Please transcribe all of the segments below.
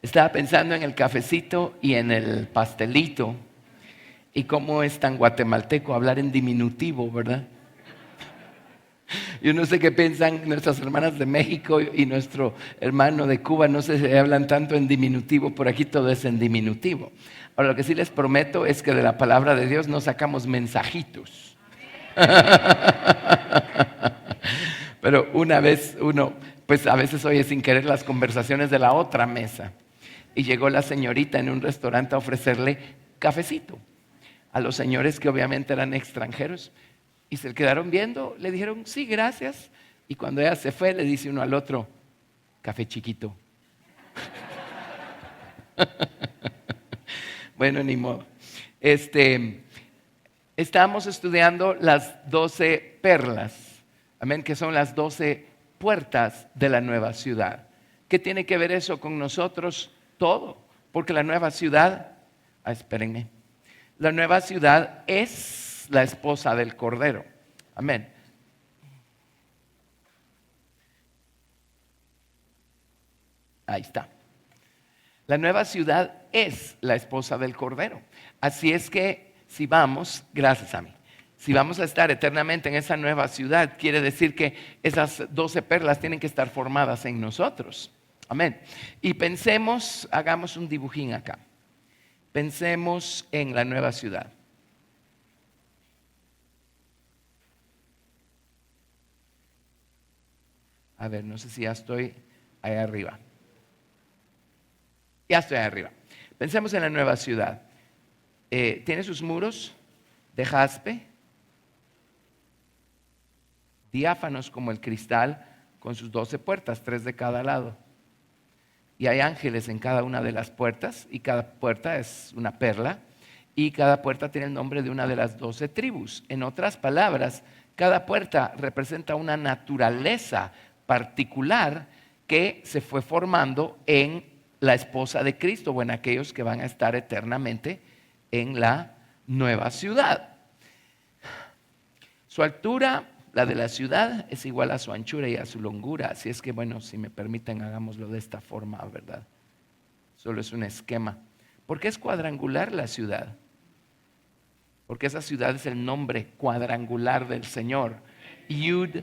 Estaba pensando en el cafecito y en el pastelito y cómo es tan guatemalteco hablar en diminutivo, ¿verdad? Yo no sé qué piensan nuestras hermanas de México y nuestro hermano de Cuba, no sé si hablan tanto en diminutivo, por aquí todo es en diminutivo. Ahora, lo que sí les prometo es que de la palabra de Dios no sacamos mensajitos. Pero una vez uno, pues a veces oye sin querer las conversaciones de la otra mesa. Y llegó la señorita en un restaurante a ofrecerle cafecito a los señores que obviamente eran extranjeros. Y se quedaron viendo, le dijeron, sí, gracias. Y cuando ella se fue, le dice uno al otro, café chiquito. Bueno, ni modo. Estábamos estudiando las 12 perlas, amén, que son las 12 puertas de la nueva ciudad. ¿Qué tiene que ver eso con nosotros? Todo, porque la nueva ciudad, espérenme, la nueva ciudad es la esposa del Cordero, amén. Ahí está. La nueva ciudad es la esposa del Cordero. Así es que si vamos, gracias a mí, si vamos a estar eternamente en esa nueva ciudad, quiere decir que esas 12 perlas tienen que estar formadas en nosotros. Amén. Y pensemos, hagamos un dibujín acá. Pensemos en la nueva ciudad. A ver, no sé si ya estoy ahí arriba. Ya estoy ahí arriba. Pensemos en la nueva ciudad. Tiene sus muros de jaspe, diáfanos como el cristal, con sus 12 puertas, 3 de cada lado. Y hay ángeles en cada una de las puertas, y cada puerta es una perla, y cada puerta tiene el nombre de una de las 12 tribus. En otras palabras, cada puerta representa una naturaleza particular que se fue formando en la esposa de Cristo o en aquellos que van a estar eternamente en la nueva ciudad. Su altura, la de la ciudad, es igual a su anchura y a su longura. Así es que, bueno, si me permiten, hagámoslo de esta forma, ¿verdad? Solo es un esquema. ¿Por qué es cuadrangular la ciudad? Porque esa ciudad es el nombre cuadrangular del Señor. Yud,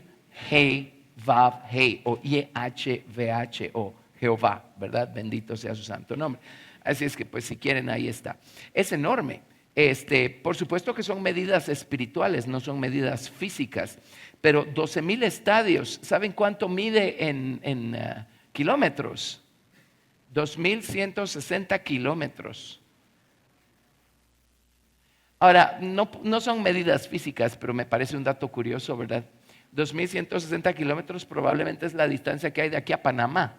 Hei, Vav, Hei, o YHVH, o Jehová, ¿verdad? Bendito sea su santo nombre. Así es que, pues, si quieren, ahí está. Es enorme. Por supuesto que son medidas espirituales, no son medidas físicas, pero 12,000 estadios, ¿saben cuánto mide en kilómetros? 2,160 kilómetros. Ahora, no son medidas físicas, pero me parece un dato curioso, ¿verdad? 2,160 kilómetros probablemente es la distancia que hay de aquí a Panamá.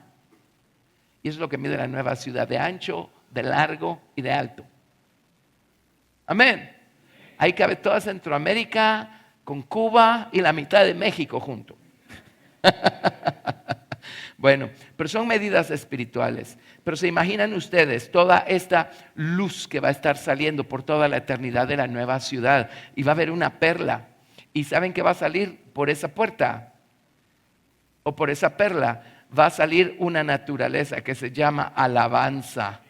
Y eso es lo que mide la nueva ciudad, de ancho, de largo y de alto. Amén. Ahí cabe toda Centroamérica con Cuba y la mitad de México junto. Bueno, pero son medidas espirituales. Pero se imaginan ustedes toda esta luz que va a estar saliendo por toda la eternidad de la nueva ciudad. Y va a haber una perla. ¿Y saben qué va a salir por esa puerta? O por esa perla va a salir una naturaleza que se llama alabanza.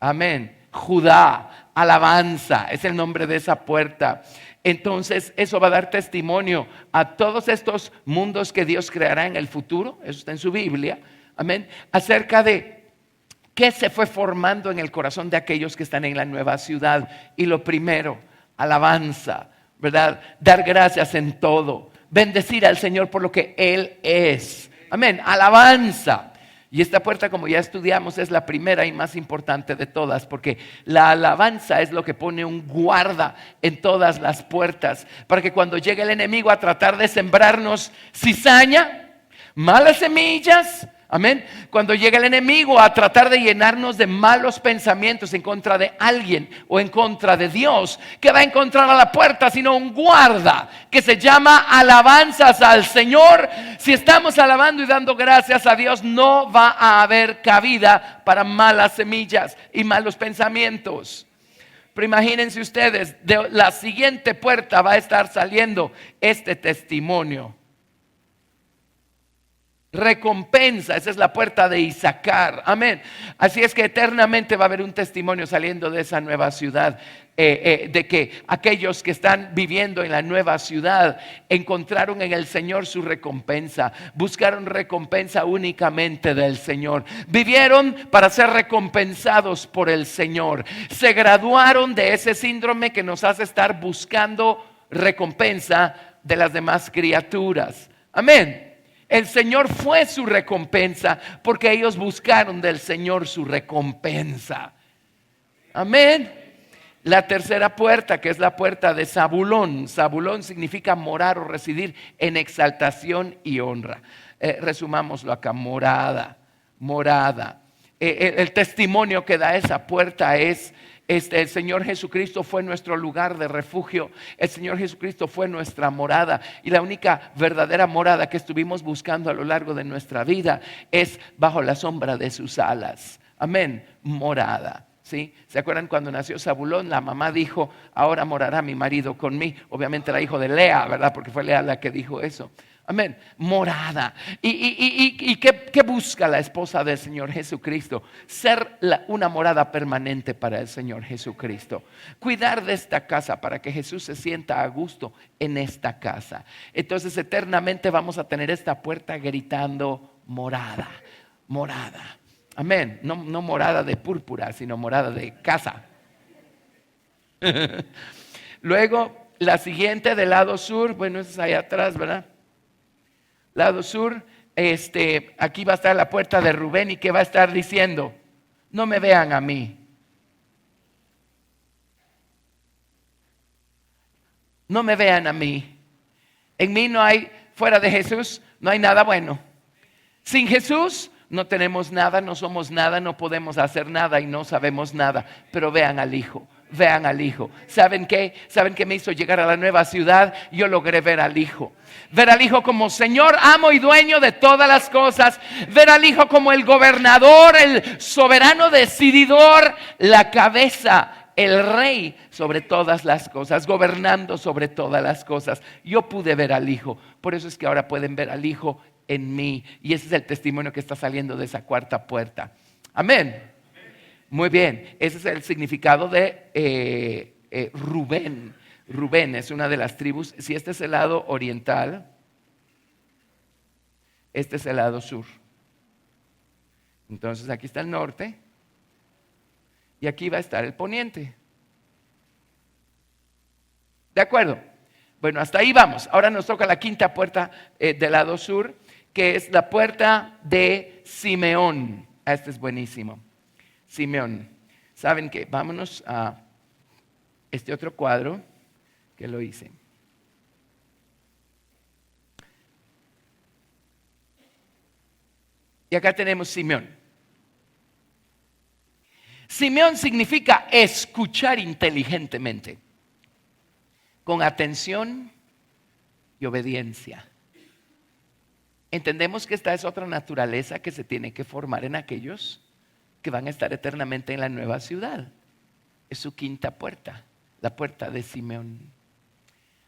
Amén. Judá, alabanza, es el nombre de esa puerta. Entonces eso va a dar testimonio a todos estos mundos que Dios creará en el futuro, eso está en su Biblia, amén, acerca de qué se fue formando en el corazón de aquellos que están en la nueva ciudad. Y lo primero, alabanza, ¿verdad? Dar gracias en todo, bendecir al Señor por lo que Él es, amén, alabanza. Y esta puerta, como ya estudiamos, es la primera y más importante de todas, porque la alabanza es lo que pone un guarda en todas las puertas, para que cuando llegue el enemigo a tratar de sembrarnos cizaña, malas semillas, amén, cuando llegue el enemigo a tratar de llenarnos de malos pensamientos en contra de alguien o en contra de Dios, ¿qué va a encontrar a la puerta sino un guarda que se llama alabanzas al Señor? Si estamos alabando y dando gracias a Dios, no va a haber cabida para malas semillas y malos pensamientos. Pero imagínense ustedes, de la siguiente puerta va a estar saliendo este testimonio. Recompensa, esa es la puerta de Isaacar. Amén. Así es que eternamente va a haber un testimonio saliendo de esa nueva ciudad, de que aquellos que están viviendo en la nueva ciudad encontraron en el Señor su recompensa, buscaron recompensa únicamente del Señor, vivieron para ser recompensados por el Señor, se graduaron de ese síndrome que nos hace estar buscando recompensa de las demás criaturas. Amén. El Señor fue su recompensa porque ellos buscaron del Señor su recompensa. Amén. La tercera puerta, que es la puerta de Zabulón. Zabulón significa morar o residir en exaltación y honra. Resumámoslo acá, morada, morada. El testimonio que da esa puerta es: el Señor Jesucristo fue nuestro lugar de refugio. El Señor Jesucristo fue nuestra morada. Y la única verdadera morada que estuvimos buscando a lo largo de nuestra vida es bajo la sombra de sus alas. Amén, morada. ¿Sí? ¿Se acuerdan cuando nació Zabulón? La mamá dijo: ahora morará mi marido conmigo. Obviamente era hijo de Lea, ¿verdad? Porque fue Lea la que dijo eso. Amén, morada. ¿Y qué busca la esposa del Señor Jesucristo? Ser una morada permanente para el Señor Jesucristo. Cuidar de esta casa para que Jesús se sienta a gusto en esta casa. Entonces eternamente vamos a tener esta puerta gritando: morada, morada. Amén, no morada de púrpura, sino morada de casa. Luego, la siguiente del lado sur, bueno, esa es allá atrás, ¿verdad? Lado sur, aquí va a estar la puerta de Rubén. ¿Y qué va a estar diciendo? No me vean a mí. No me vean a mí. En mí no hay, fuera de Jesús, no hay nada bueno. Sin Jesús no tenemos nada, no somos nada, no podemos hacer nada y no sabemos nada. Pero vean al Hijo. Vean al Hijo. ¿Saben qué? ¿Saben qué me hizo llegar a la nueva ciudad? Yo logré ver al Hijo. Ver al Hijo como Señor, amo y dueño de todas las cosas. Ver al Hijo como el gobernador, el soberano decididor, la cabeza, el rey sobre todas las cosas, gobernando sobre todas las cosas. Yo pude ver al Hijo. Por eso es que ahora pueden ver al Hijo en mí. Y ese es el testimonio que está saliendo de esa cuarta puerta. Amén. Muy bien, ese es el significado de Rubén. Rubén es una de las tribus. Si este es el lado oriental, este es el lado sur. Entonces aquí está el norte y aquí va a estar el poniente. ¿De acuerdo? Bueno, hasta ahí vamos. Ahora nos toca la quinta puerta del lado sur, que es la puerta de Simeón. Este es buenísimo. Simeón. ¿Saben qué? Vámonos a este otro cuadro que lo hice. Y acá tenemos Simeón. Simeón significa escuchar inteligentemente, con atención y obediencia. Entendemos que esta es otra naturaleza que se tiene que formar en aquellos que van a estar eternamente en la nueva ciudad. Es su quinta puerta, la puerta de Simeón.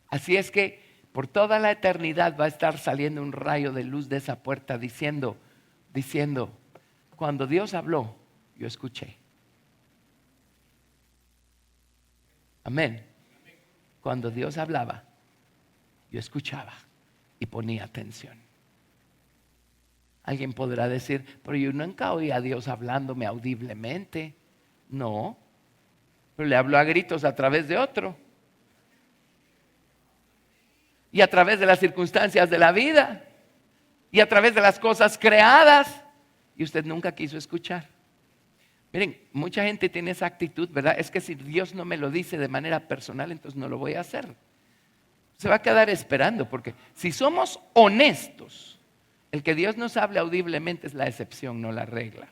Así es que por toda la eternidad va a estar saliendo un rayo de luz de esa puerta diciendo, cuando Dios habló, yo escuché. Amén. Cuando Dios hablaba, yo escuchaba y ponía atención. Alguien podrá decir: pero yo nunca oí a Dios hablándome audiblemente. No, pero le habló a gritos a través de otro. Y a través de las circunstancias de la vida. Y a través de las cosas creadas. Y usted nunca quiso escuchar. Miren, mucha gente tiene esa actitud, ¿verdad? Es que si Dios no me lo dice de manera personal, entonces no lo voy a hacer. Se va a quedar esperando, porque si somos honestos, el que Dios nos hable audiblemente es la excepción, no la regla.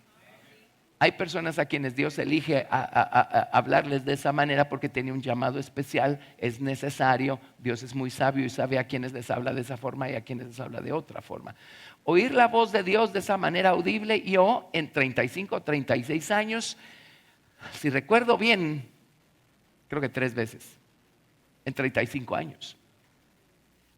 Hay personas a quienes Dios elige a hablarles de esa manera porque tiene un llamado especial, es necesario. Dios es muy sabio y sabe a quienes les habla de esa forma y a quienes les habla de otra forma. Oír la voz de Dios de esa manera audible, yo en 35, 36 años, si recuerdo bien, creo que 3 veces, en 35 años.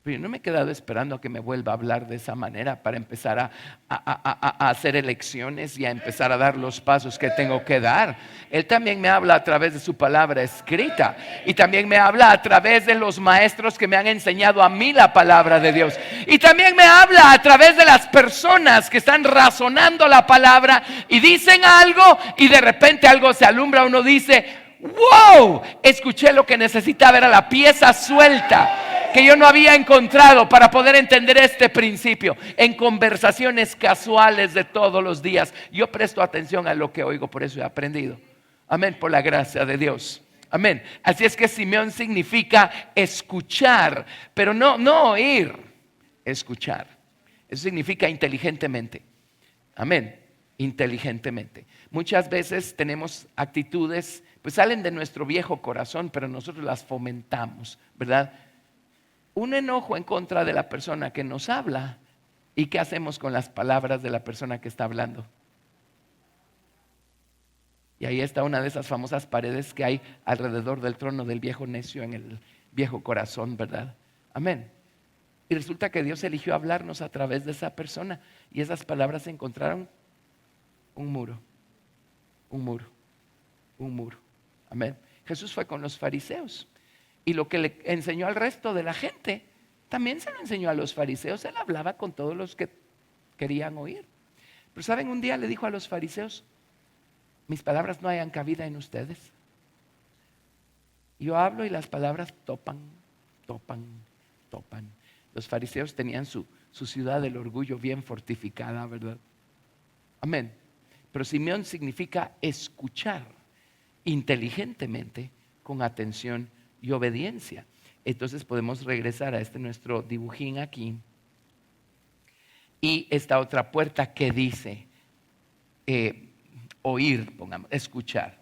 Pero yo no me he quedado esperando a que me vuelva a hablar de esa manera para empezar a hacer elecciones y a empezar a dar los pasos que tengo que dar. Él también me habla a través de su palabra escrita y también me habla a través de los maestros que me han enseñado a mí la palabra de Dios. Y también me habla a través de las personas que están razonando la palabra y dicen algo y de repente algo se alumbra. Uno dice: wow, escuché lo que necesitaba, era la pieza suelta que yo no había encontrado para poder entender este principio. En conversaciones casuales de todos los días, yo presto atención a lo que oigo, por eso he aprendido. Amén, por la gracia de Dios. Amén. Así es que Simeón significa escuchar, pero no oír, escuchar. Eso significa inteligentemente. Amén, inteligentemente. Muchas veces tenemos actitudes, pues salen de nuestro viejo corazón, pero nosotros las fomentamos, ¿verdad? Un enojo en contra de la persona que nos habla. ¿Y qué hacemos con las palabras de la persona que está hablando? Y ahí está una de esas famosas paredes que hay alrededor del trono del viejo necio en el viejo corazón, ¿verdad? Amén. Y resulta que Dios eligió hablarnos a través de esa persona y esas palabras encontraron un muro, un muro, un muro. Amén. Jesús fue con los fariseos. Y lo que le enseñó al resto de la gente, también se lo enseñó a los fariseos. Él hablaba con todos los que querían oír. Pero ¿saben? Un día le dijo a los fariseos: mis palabras no hayan cabida en ustedes. Yo hablo y las palabras topan. Los fariseos tenían su ciudad del orgullo bien fortificada, ¿verdad? Amén. Pero Simeón significa escuchar inteligentemente, con atención y obediencia. Entonces podemos regresar a nuestro dibujín aquí. Y esta otra puerta que dice oír, pongamos, escuchar.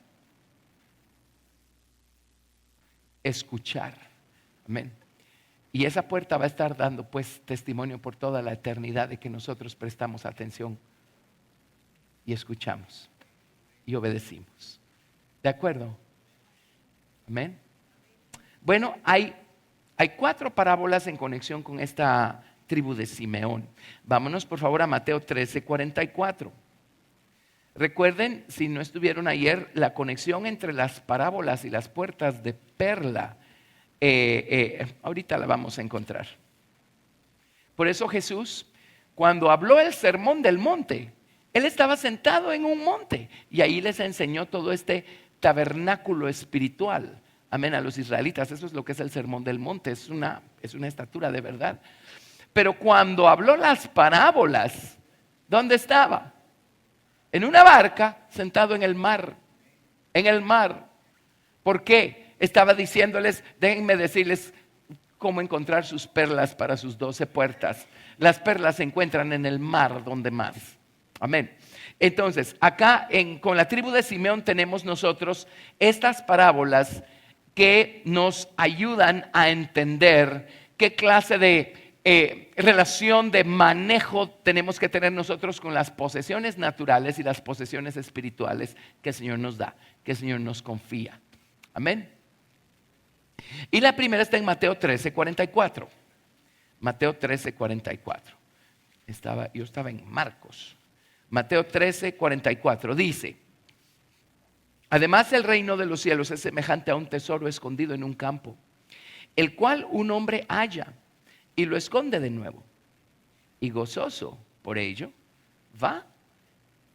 Escuchar. Amén. Y esa puerta va a estar dando pues testimonio por toda la eternidad de que nosotros prestamos atención y escuchamos y obedecimos. ¿De acuerdo? Amén. Bueno, hay 4 parábolas en conexión con esta tribu de Simeón. Vámonos por favor a Mateo 13:44. Recuerden, si no estuvieron ayer, la conexión entre las parábolas y las puertas de perla. Ahorita la vamos a encontrar. Por eso Jesús, cuando habló el sermón del monte, Él estaba sentado en un monte y ahí les enseñó todo este tabernáculo espiritual. Amén, a los israelitas. Eso es lo que es el sermón del monte. Es una estatura de verdad. Pero cuando habló las parábolas, ¿dónde estaba? En una barca, sentado en el mar. En el mar. ¿Por qué? Estaba diciéndoles: déjenme decirles cómo encontrar sus perlas para sus 12 puertas. Las perlas se encuentran en el mar, donde más. Amén. Entonces, acá con la tribu de Simeón tenemos nosotros estas parábolas que nos ayudan a entender qué clase de relación de manejo tenemos que tener nosotros con las posesiones naturales y las posesiones espirituales que el Señor nos da, que el Señor nos confía. Amén. Y la primera está en Mateo 13:44. Mateo 13:44. Yo estaba en Marcos. Mateo 13:44 dice: además el reino de los cielos es semejante a un tesoro escondido en un campo, el cual un hombre halla y lo esconde de nuevo. Y gozoso por ello, va,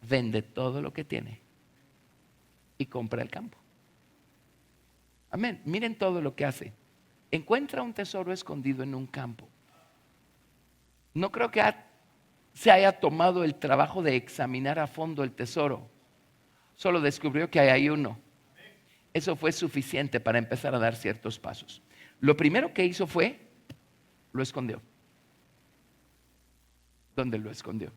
vende todo lo que tiene y compra el campo. Amén. Miren todo lo que hace. Encuentra un tesoro escondido en un campo. No creo que se haya tomado el trabajo de examinar a fondo el tesoro. Solo descubrió que hay ahí uno. Eso fue suficiente para empezar a dar ciertos pasos. Lo primero que hizo fue, lo escondió. ¿Dónde lo escondió?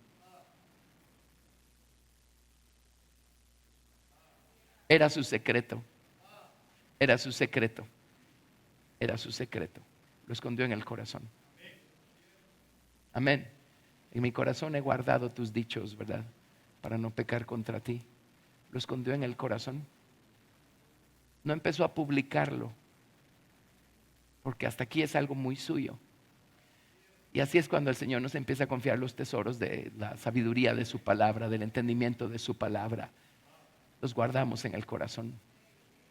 Era su secreto. Era su secreto. Era su secreto. Lo escondió en el corazón. Amén. En mi corazón he guardado tus dichos, ¿verdad? Para no pecar contra ti. Lo escondió en el corazón. No empezó a publicarlo, porque hasta aquí es algo muy suyo. Y así es cuando el Señor nos empieza a confiar los tesoros de la sabiduría de su palabra, del entendimiento de su palabra. Los guardamos en el corazón.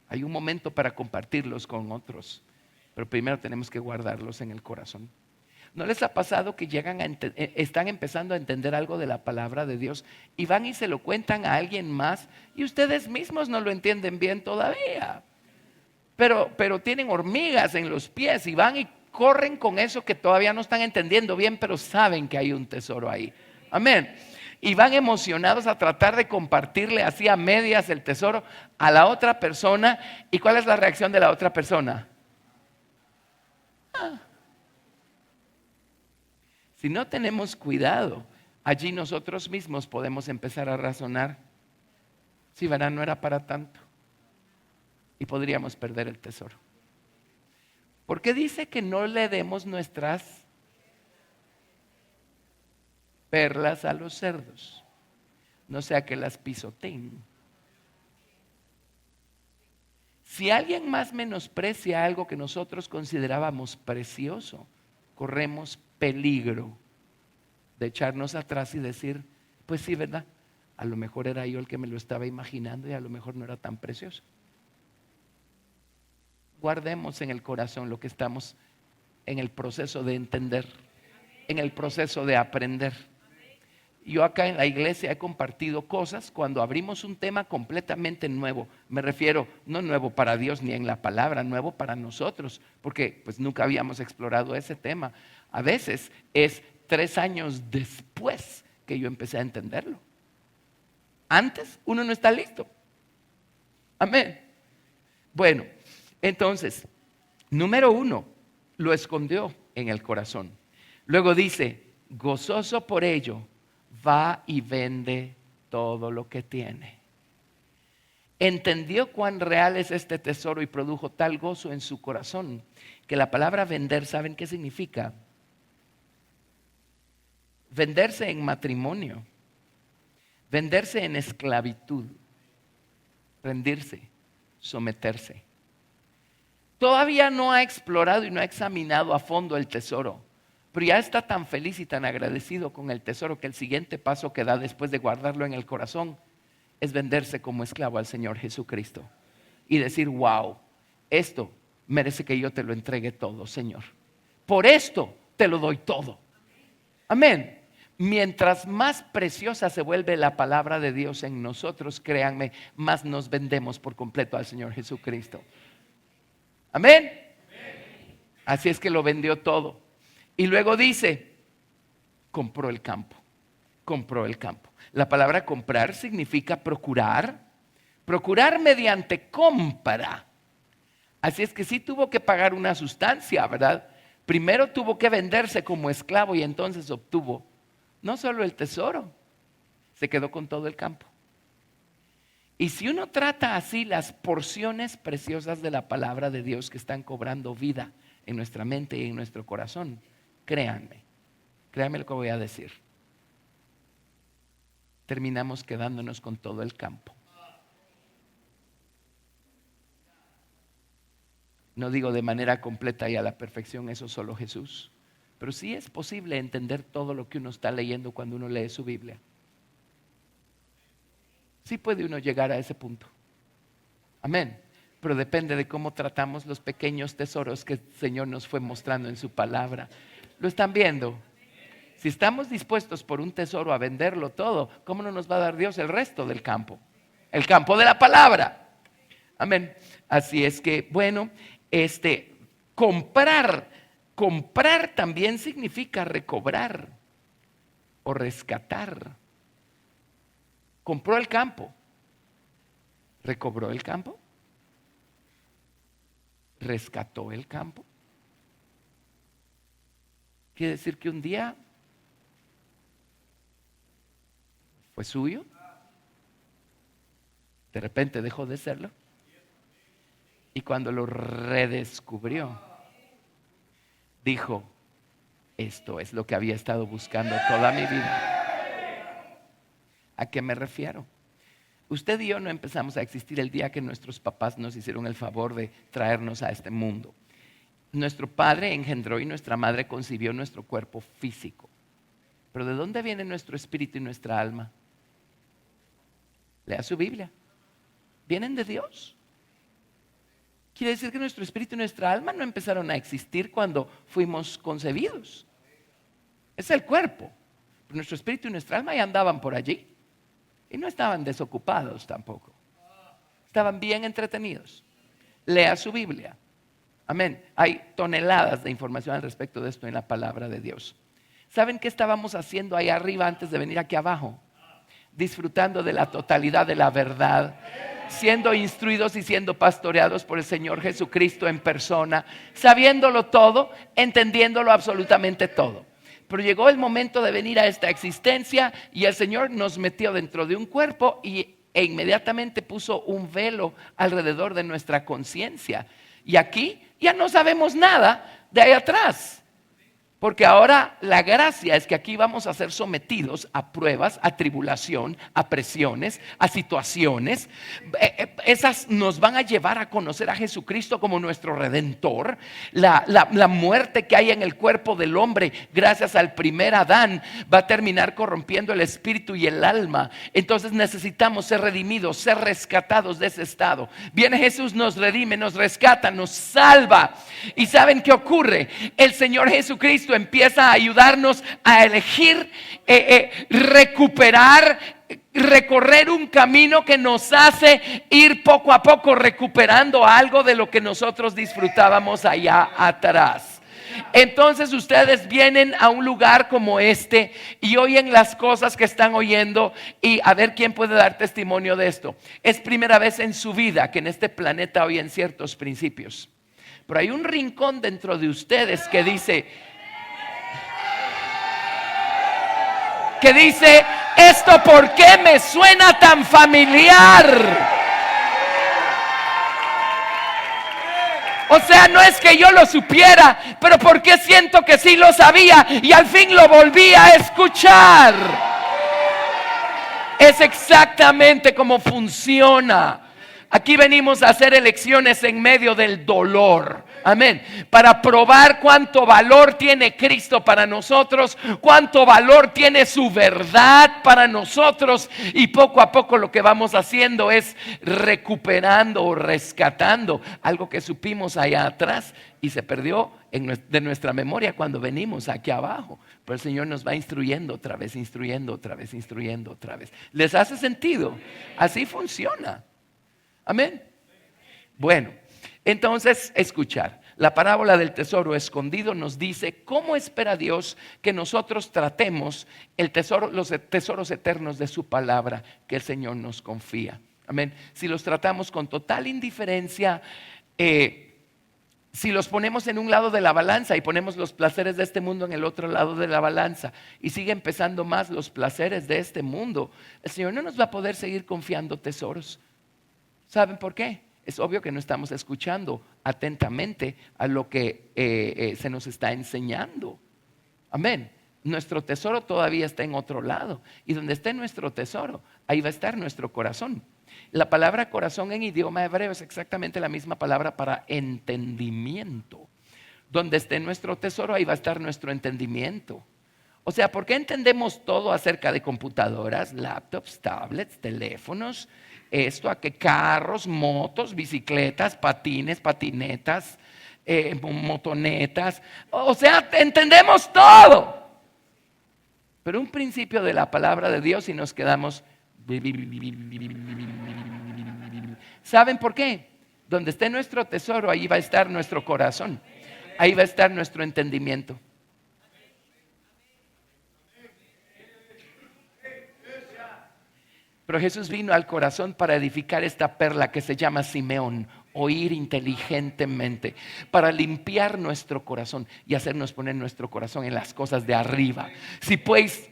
Hay un momento para compartirlos con otros, pero primero tenemos que guardarlos en el corazón. ¿No les ha pasado que están empezando a entender algo de la palabra de Dios y van y se lo cuentan a alguien más y ustedes mismos no lo entienden bien todavía? Pero tienen hormigas en los pies y van y corren con eso que todavía no están entendiendo bien, pero saben que hay un tesoro ahí. Amén. Y van emocionados a tratar de compartirle así a medias el tesoro a la otra persona. ¿Y cuál es la reacción de la otra persona? Si no tenemos cuidado, allí nosotros mismos podemos empezar a razonar. Sí, ¿verdad? No era para tanto. Y podríamos perder el tesoro. ¿Por qué dice que no le demos nuestras perlas a los cerdos? No sea que las pisoteen. Si alguien más menosprecia algo que nosotros considerábamos precioso, corremos peligro de echarnos atrás y decir, pues sí, ¿verdad? A lo mejor era yo el que me lo estaba imaginando y a lo mejor no era tan precioso. Guardemos en el corazón lo que estamos en el proceso de entender, en el proceso de aprender. Yo acá en la iglesia he compartido cosas cuando abrimos un tema completamente nuevo. Me refiero, no nuevo para Dios ni en la palabra, nuevo para nosotros, porque pues nunca habíamos explorado ese tema. A veces es 3 años después que yo empecé a entenderlo. Antes uno no está listo. Amén. Bueno, entonces, número 1, lo escondió en el corazón. Luego dice, gozoso por ello, va y vende todo lo que tiene. Entendió cuán real es este tesoro y produjo tal gozo en su corazón que la palabra vender, ¿saben qué significa? Venderse en matrimonio, venderse en esclavitud, rendirse, someterse. Todavía no ha explorado y no ha examinado a fondo el tesoro, pero ya está tan feliz y tan agradecido con el tesoro que el siguiente paso que da después de guardarlo en el corazón es venderse como esclavo al Señor Jesucristo y decir, wow, esto merece que yo te lo entregue todo, Señor. Por esto te lo doy todo. Amén. Mientras más preciosa se vuelve la palabra de Dios en nosotros, créanme, más nos vendemos por completo al Señor Jesucristo. Amén. Así es que lo vendió todo. Y luego dice, compró el campo. Compró el campo. La palabra comprar significa procurar. Procurar mediante compra. Así es que sí tuvo que pagar una sustancia, ¿verdad? Primero tuvo que venderse como esclavo y entonces obtuvo no solo el tesoro, se quedó con todo el campo. Y si uno trata así las porciones preciosas de la palabra de Dios que están cobrando vida en nuestra mente y en nuestro corazón, créanme lo que voy a decir. Terminamos quedándonos con todo el campo. No digo de manera completa y a la perfección, eso solo Jesús. Pero sí es posible entender todo lo que uno está leyendo cuando uno lee su Biblia. Sí puede uno llegar a ese punto. Amén. Pero depende de cómo tratamos los pequeños tesoros que el Señor nos fue mostrando en su palabra. ¿Lo están viendo? Si estamos dispuestos por un tesoro a venderlo todo, ¿cómo no nos va a dar Dios el resto del campo? El campo de la palabra. Amén. Así es que, bueno, comprar también significa recobrar o rescatar. Compró el campo, recobró el campo, rescató el campo. Quiere decir que un día fue suyo, de repente dejó de serlo, y cuando lo redescubrió, dijo, esto es lo que había estado buscando toda mi vida. ¿A qué me refiero? Usted y yo no empezamos a existir el día que nuestros papás nos hicieron el favor de traernos a este mundo. Nuestro padre engendró y nuestra madre concibió nuestro cuerpo físico. Pero ¿de dónde viene nuestro espíritu y nuestra alma? Lea su Biblia. Vienen de Dios. Quiere decir que nuestro espíritu y nuestra alma no empezaron a existir cuando fuimos concebidos. Es el cuerpo. Pero nuestro espíritu y nuestra alma ya andaban por allí. Y no estaban desocupados tampoco. Estaban bien entretenidos. Lea su Biblia. Amén. Hay toneladas de información al respecto de esto en la palabra de Dios. ¿Saben qué estábamos haciendo ahí arriba antes de venir aquí abajo? Disfrutando de la totalidad de la verdad, siendo instruidos y siendo pastoreados por el Señor Jesucristo en persona, sabiéndolo todo, entendiéndolo absolutamente todo. Pero llegó el momento de venir a esta existencia y el Señor nos metió dentro de un cuerpo e inmediatamente puso un velo alrededor de nuestra conciencia. Y aquí ya no sabemos nada de ahí atrás. Porque ahora la gracia es que aquí vamos a ser sometidos a pruebas, a tribulación, a presiones, a situaciones. Esas nos van a llevar a conocer a Jesucristo como nuestro Redentor. La muerte que hay en el cuerpo del hombre, gracias al primer Adán, va a terminar corrompiendo el espíritu y el alma. Entonces necesitamos ser redimidos, ser rescatados de ese estado. Viene Jesús, nos redime, nos rescata, nos salva. ¿Y saben qué ocurre? El Señor Jesucristo empieza a ayudarnos a elegir, recuperar, recorrer un camino que nos hace ir poco a poco recuperando algo de lo que nosotros disfrutábamos allá atrás. Entonces ustedes vienen a un lugar como este y oyen las cosas que están oyendo, y a ver quién puede dar testimonio de esto. Es primera vez en su vida que en este planeta oyen ciertos principios. Pero hay un rincón dentro de ustedes que dice, ¿esto por qué me suena tan familiar? O sea, no es que yo lo supiera, pero ¿por qué siento que sí lo sabía y al fin lo volví a escuchar? Es exactamente como funciona. Aquí venimos a hacer elecciones en medio del dolor. Amén. Para probar cuánto valor tiene Cristo para nosotros, cuánto valor tiene su verdad para nosotros. Y poco a poco lo que vamos haciendo es recuperando o rescatando algo que supimos allá atrás y se perdió de nuestra memoria cuando venimos aquí abajo. Pero el Señor nos va instruyendo otra vez, instruyendo otra vez, instruyendo otra vez. ¿Les hace sentido? Así funciona. Amén. Bueno, entonces escuchar. La parábola del tesoro escondido nos dice cómo espera Dios que nosotros tratemos los tesoros eternos de su palabra que el Señor nos confía. Amén. Si los tratamos con total indiferencia, si los ponemos en un lado de la balanza y ponemos los placeres de este mundo en el otro lado de la balanza y siguen pesando más los placeres de este mundo, el Señor no nos va a poder seguir confiando tesoros. ¿Saben por qué? Es obvio que no estamos escuchando atentamente a lo que se nos está enseñando. Amén. Nuestro tesoro todavía está en otro lado. Y donde esté nuestro tesoro, ahí va a estar nuestro corazón. La palabra corazón en idioma hebreo es exactamente la misma palabra para entendimiento. Donde esté nuestro tesoro, ahí va a estar nuestro entendimiento. O sea, ¿por qué entendemos todo acerca de computadoras, laptops, tablets, teléfonos? Esto a que carros, motos, bicicletas, patines, patinetas, motonetas. O sea, entendemos todo. Pero un principio de la palabra de Dios y nos quedamos. ¿Saben por qué? Donde esté nuestro tesoro, ahí va a estar nuestro corazón. Ahí va a estar nuestro entendimiento. Pero Jesús vino al corazón para edificar esta perla que se llama Simeón, oír inteligentemente, para limpiar nuestro corazón y hacernos poner nuestro corazón en las cosas de arriba. Si pues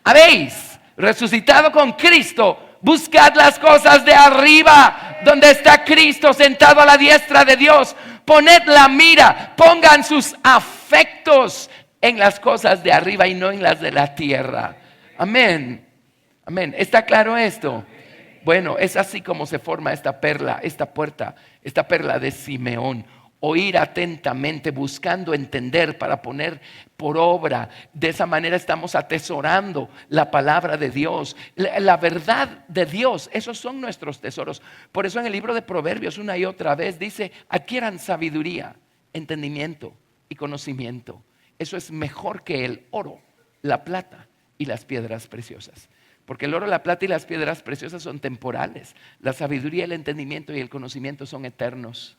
habéis resucitado con Cristo, buscad las cosas de arriba, donde está Cristo sentado a la diestra de Dios. Poned la mira, pongan sus afectos en las cosas de arriba y no en las de la tierra. Amén. Amén. ¿Está claro esto? Bueno, es así como se forma esta perla, esta puerta, esta perla de Simeón. Oír atentamente, buscando entender para poner por obra. De esa manera estamos atesorando la palabra de Dios, la verdad de Dios. Esos son nuestros tesoros. Por eso en el libro de Proverbios una y otra vez dice: adquieran sabiduría, entendimiento y conocimiento. Eso es mejor que el oro, la plata y las piedras preciosas. Porque el oro, la plata y las piedras preciosas son temporales. La sabiduría, el entendimiento y el conocimiento son eternos.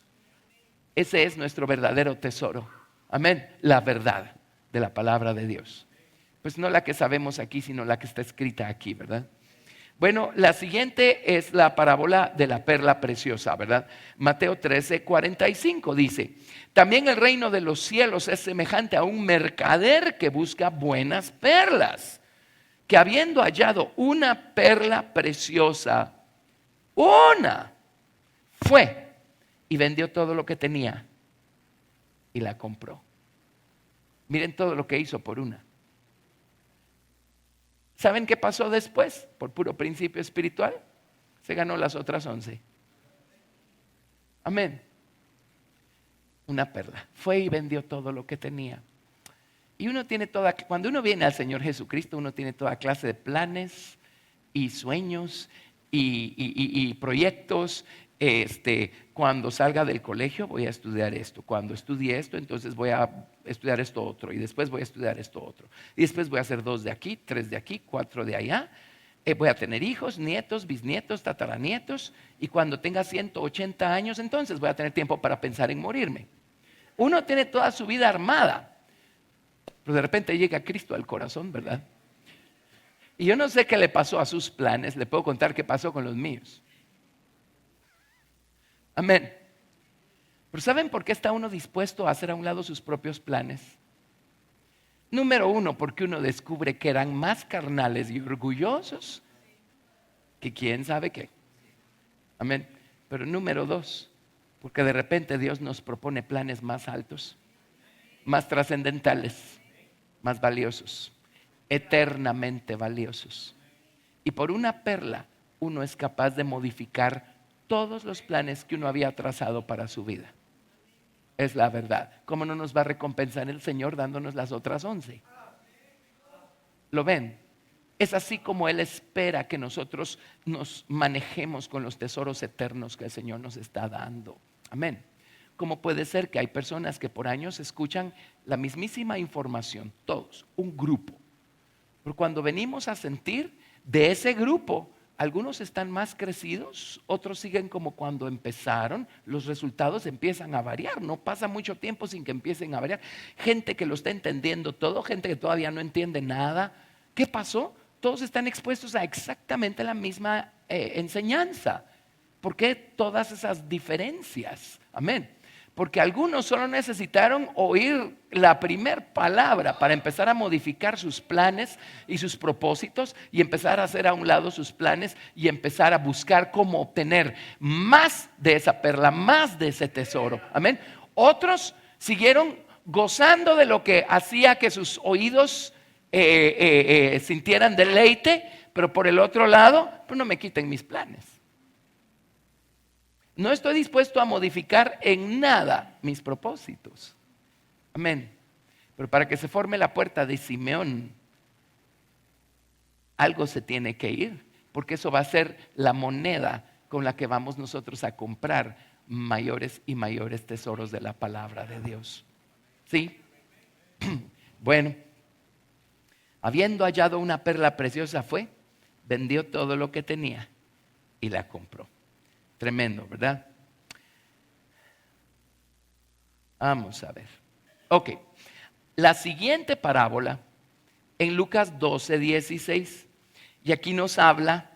Ese es nuestro verdadero tesoro. Amén. La verdad de la palabra de Dios. Pues no la que sabemos aquí, sino la que está escrita aquí, ¿verdad? Bueno, la siguiente es la parábola de la perla preciosa, ¿verdad? Mateo 13:45 dice: también el reino de los cielos es semejante a un mercader que busca buenas perlas, que habiendo hallado una perla preciosa, fue y vendió todo lo que tenía y la compró. Miren todo lo que hizo por una. ¿Saben qué pasó después? Por puro principio espiritual, se ganó las otras 11. Amén. Una perla. Fue y vendió todo lo que tenía. Y cuando uno viene al Señor Jesucristo, uno tiene toda clase de planes y sueños y proyectos. Cuando salga del colegio voy a estudiar esto. Cuando estudie esto, entonces voy a estudiar esto otro. Y después voy a estudiar esto otro. Y después voy a hacer 2 de aquí, 3 de aquí, 4 de allá. Voy a tener hijos, nietos, bisnietos, tataranietos. Y cuando tenga 180 años, entonces voy a tener tiempo para pensar en morirme. Uno tiene toda su vida armada. Pero de repente llega Cristo al corazón, ¿verdad? Y yo no sé qué le pasó a sus planes. Le puedo contar qué pasó con los míos. Amén. Pero ¿saben por qué está uno dispuesto a hacer a un lado sus propios planes? Número 1, porque uno descubre que eran más carnales y orgullosos que quién sabe qué. Amén. Pero número 2, porque de repente Dios nos propone planes más altos, más trascendentales, más valiosos, eternamente valiosos. Y por una perla uno es capaz de modificar todos los planes que uno había trazado para su vida. Es la verdad. ¿Cómo no nos va a recompensar el Señor dándonos las otras 11? ¿Lo ven? Es así como Él espera que nosotros nos manejemos con los tesoros eternos que el Señor nos está dando. Amén. ¿Cómo puede ser que hay personas que por años escuchan la mismísima información, todos, un grupo? Pero cuando venimos a sentir de ese grupo, algunos están más crecidos, otros siguen como cuando empezaron, los resultados empiezan a variar, no pasa mucho tiempo sin que empiecen a variar. Gente que lo está entendiendo todo, gente que todavía no entiende nada. ¿Qué pasó? Todos están expuestos a exactamente la misma enseñanza. ¿Por qué todas esas diferencias? Amén. Porque algunos solo necesitaron oír la primer palabra para empezar a modificar sus planes y sus propósitos y empezar a hacer a un lado sus planes y empezar a buscar cómo obtener más de esa perla, más de ese tesoro. Amén. Otros siguieron gozando de lo que hacía que sus oídos sintieran deleite, pero por el otro lado, pues no me quiten mis planes. No estoy dispuesto a modificar en nada mis propósitos. Amén. Pero para que se forme la puerta de Simeón, algo se tiene que ir, porque eso va a ser la moneda con la que vamos nosotros a comprar mayores y mayores tesoros de la palabra de Dios. ¿Sí? Bueno, habiendo hallado una perla preciosa fue, vendió todo lo que tenía y la compró. Tremendo, ¿verdad? Vamos a ver. Ok, la siguiente parábola en Lucas 12:16. Y aquí nos habla,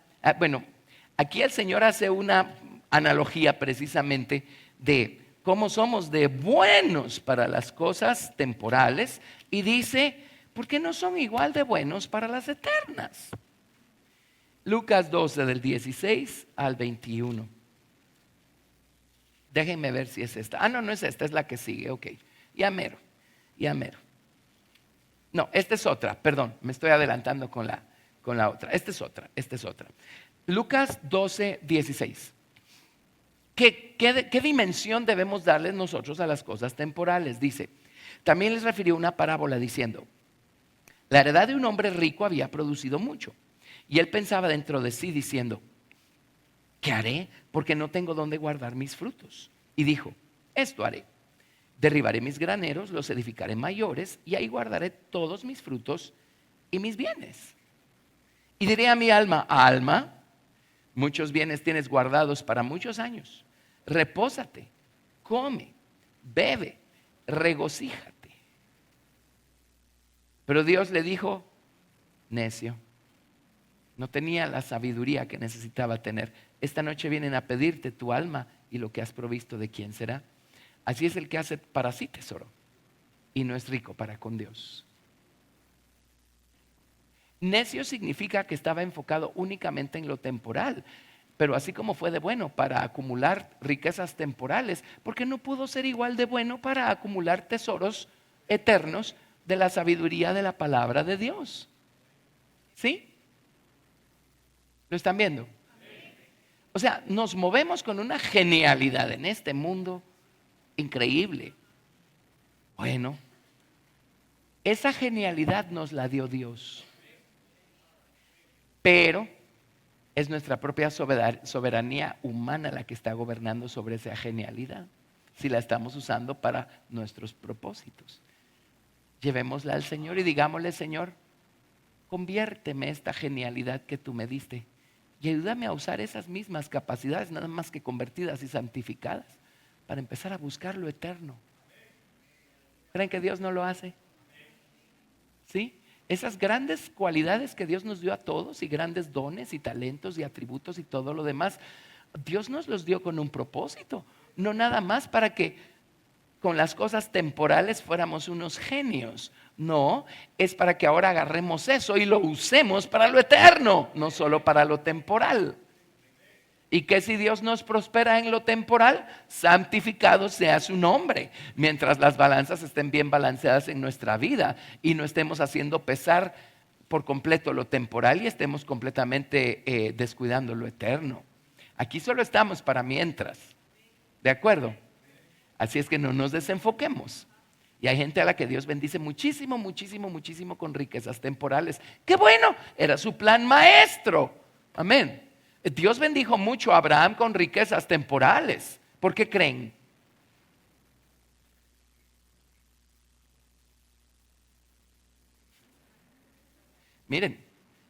aquí el Señor hace una analogía precisamente de cómo somos de buenos para las cosas temporales y dice, ¿por qué no son igual de buenos para las eternas? Lucas 12 del 16 al 21. Déjenme ver si es esta. No es esta, es la que sigue. Ok, ya mero. No, esta es otra, perdón, me estoy adelantando con la otra. Esta es otra. Lucas 12:16. ¿Qué dimensión debemos darles nosotros a las cosas temporales? Dice, también les refirió una parábola diciendo, la heredad de un hombre rico había producido mucho. Y él pensaba dentro de sí diciendo, ¿qué haré? Porque no tengo dónde guardar mis frutos. Y dijo, esto haré. Derribaré mis graneros, los edificaré mayores y ahí guardaré todos mis frutos y mis bienes. Y diré a mi alma, alma, muchos bienes tienes guardados para muchos años. Repósate, come, bebe, regocíjate. Pero Dios le dijo, necio, no tenía la sabiduría que necesitaba tener. Esta noche vienen a pedirte tu alma y lo que has provisto, ¿de quién será? Así es el que hace para sí tesoro y no es rico para con Dios. Necio significa que estaba enfocado únicamente en lo temporal, pero así como fue de bueno para acumular riquezas temporales, ¿por qué no pudo ser igual de bueno para acumular tesoros eternos de la sabiduría de la palabra de Dios? ¿Sí? ¿Lo están viendo? O sea, nos movemos con una genialidad en este mundo increíble. Bueno, esa genialidad nos la dio Dios, pero es nuestra propia soberanía humana la que está gobernando sobre esa genialidad, si la estamos usando para nuestros propósitos. Llevémosla al Señor y digámosle, Señor, conviérteme esta genialidad que tú me diste y ayúdame a usar esas mismas capacidades, nada más que convertidas y santificadas, para empezar a buscar lo eterno. ¿Creen que Dios no lo hace? ¿Sí? Esas grandes cualidades que Dios nos dio a todos y grandes dones y talentos y atributos y todo lo demás, Dios nos los dio con un propósito, no nada más para que con las cosas temporales fuéramos unos genios. No, es para que ahora agarremos eso y lo usemos para lo eterno, no solo para lo temporal. ¿Y que si Dios nos prospera en lo temporal? Santificado sea su nombre. Mientras las balanzas estén bien balanceadas en nuestra vida y no estemos haciendo pesar por completo lo temporal y estemos completamente descuidando lo eterno. Aquí solo estamos para mientras. ¿De acuerdo? Así es que no nos desenfoquemos. Y hay gente a la que Dios bendice muchísimo, muchísimo, muchísimo con riquezas temporales. ¡Qué bueno! Era su plan maestro. Amén. Dios bendijo mucho a Abraham con riquezas temporales. ¿Por qué creen? Miren,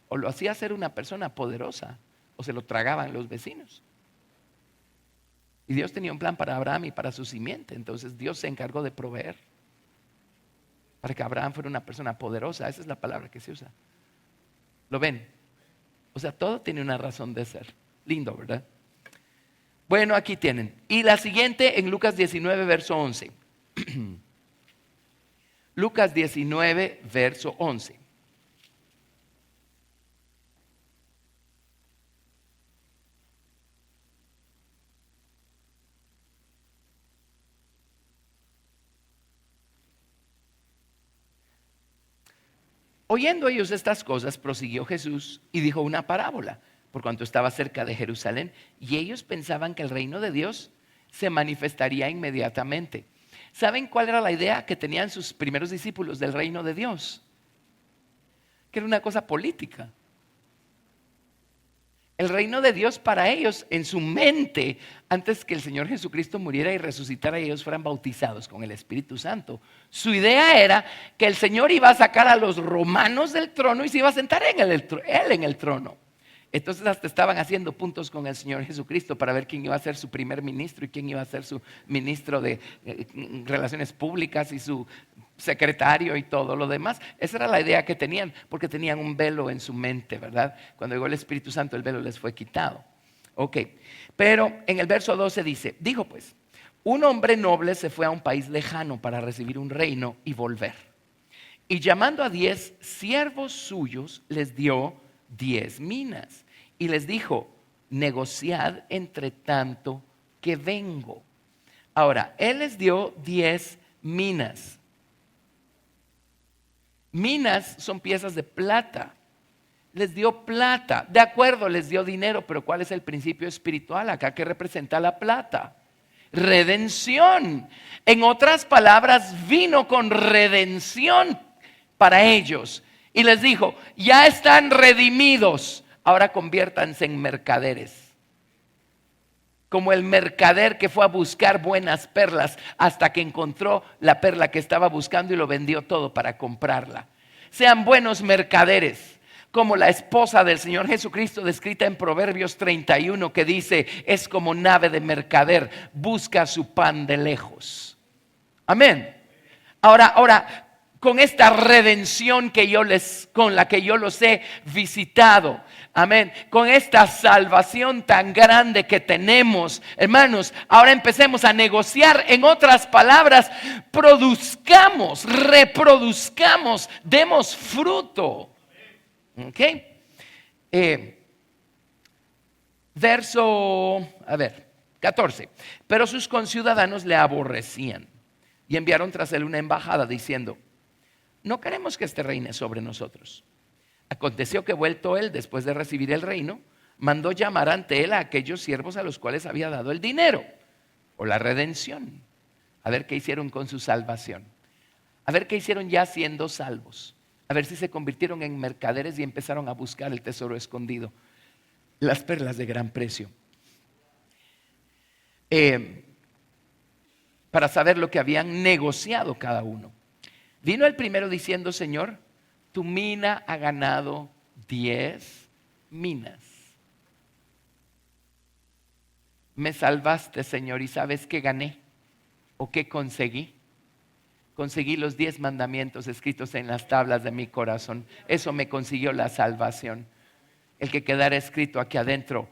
o lo hacía ser una persona poderosa o se lo tragaban los vecinos. Y Dios tenía un plan para Abraham y para su simiente. Entonces Dios se encargó de proveer para que Abraham fuera una persona poderosa. Esa es la palabra que se usa. ¿Lo ven? O sea, todo tiene una razón de ser. Lindo, ¿verdad? Bueno, aquí tienen. Y la siguiente en Lucas 19, verso 11. Lucas 19, verso 11. Oyendo ellos estas cosas, prosiguió Jesús y dijo una parábola, por cuanto estaba cerca de Jerusalén, y ellos pensaban que el reino de Dios se manifestaría inmediatamente. ¿Saben cuál era la idea que tenían sus primeros discípulos del reino de Dios? Que era una cosa política. El reino de Dios para ellos, en su mente, antes que el Señor Jesucristo muriera y resucitara y ellos fueran bautizados con el Espíritu Santo, su idea era que el Señor iba a sacar a los romanos del trono y se iba a sentar él en el trono. Entonces hasta estaban haciendo puntos con el Señor Jesucristo para ver quién iba a ser su primer ministro y quién iba a ser su ministro de Relaciones Públicas y su secretario y todo lo demás. Esa era la idea que tenían, porque tenían un velo en su mente, ¿verdad? Cuando llegó el Espíritu Santo, el velo les fue quitado. Ok, pero en el verso 12 dice, dijo pues, un hombre noble se fue a un país lejano para recibir un reino y volver. Y llamando a 10 siervos suyos, les dio 10 minas. Y les dijo, negociad entre tanto que vengo. Ahora, él les dio 10 minas. Minas son piezas de plata Les dio plata, de acuerdo, les dio dinero, pero ¿cuál es el principio espiritual acá que representa la plata? Redención. En otras palabras, vino con redención para ellos. Y les dijo, ya están redimidos, ahora conviértanse en mercaderes. Como el mercader que fue a buscar buenas perlas hasta que encontró la perla que estaba buscando y lo vendió todo para comprarla. Sean buenos mercaderes, como la esposa del Señor Jesucristo descrita en Proverbios 31, que dice, es como nave de mercader, busca su pan de lejos. Amén. Ahora, con esta redención con la que yo los he visitado, amén, con esta salvación tan grande que tenemos, hermanos, ahora empecemos a negociar. En otras palabras, produzcamos, reproduzcamos, demos fruto. Ok, verso 14. Pero sus conciudadanos le aborrecían y enviaron tras él una embajada diciendo, no queremos que este reine sobre nosotros. Aconteció que vuelto él después de recibir el reino, mandó llamar ante él a aquellos siervos a los cuales había dado el dinero o la redención, a ver qué hicieron con su salvación, a ver qué hicieron ya siendo salvos. A ver si se convirtieron en mercaderes y empezaron a buscar el tesoro escondido, las perlas de gran precio. Para saber lo que habían negociado cada uno. Vino el primero diciendo, Señor, tu mina ha ganado 10 minas. Me salvaste, Señor, y ¿sabes qué gané? ¿O qué conseguí? Conseguí los 10 mandamientos escritos en las tablas de mi corazón. Eso me consiguió la salvación. El que quedara escrito aquí adentro,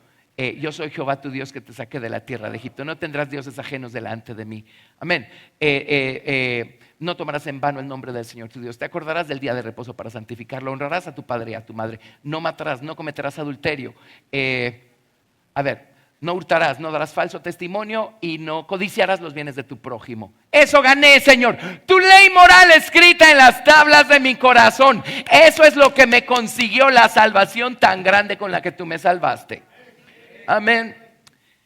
yo soy Jehová tu Dios que te saqué de la tierra de Egipto. No tendrás dioses ajenos delante de mí. Amén. No tomarás en vano el nombre del Señor tu Dios. Te acordarás del día de reposo para santificarlo. Honrarás a tu padre y a tu madre. No matarás, no cometerás adulterio. No hurtarás, no darás falso testimonio y no codiciarás los bienes de tu prójimo. Eso gané, Señor. Tu ley moral escrita en las tablas de mi corazón. Eso es lo que me consiguió la salvación tan grande con la que tú me salvaste. Amén.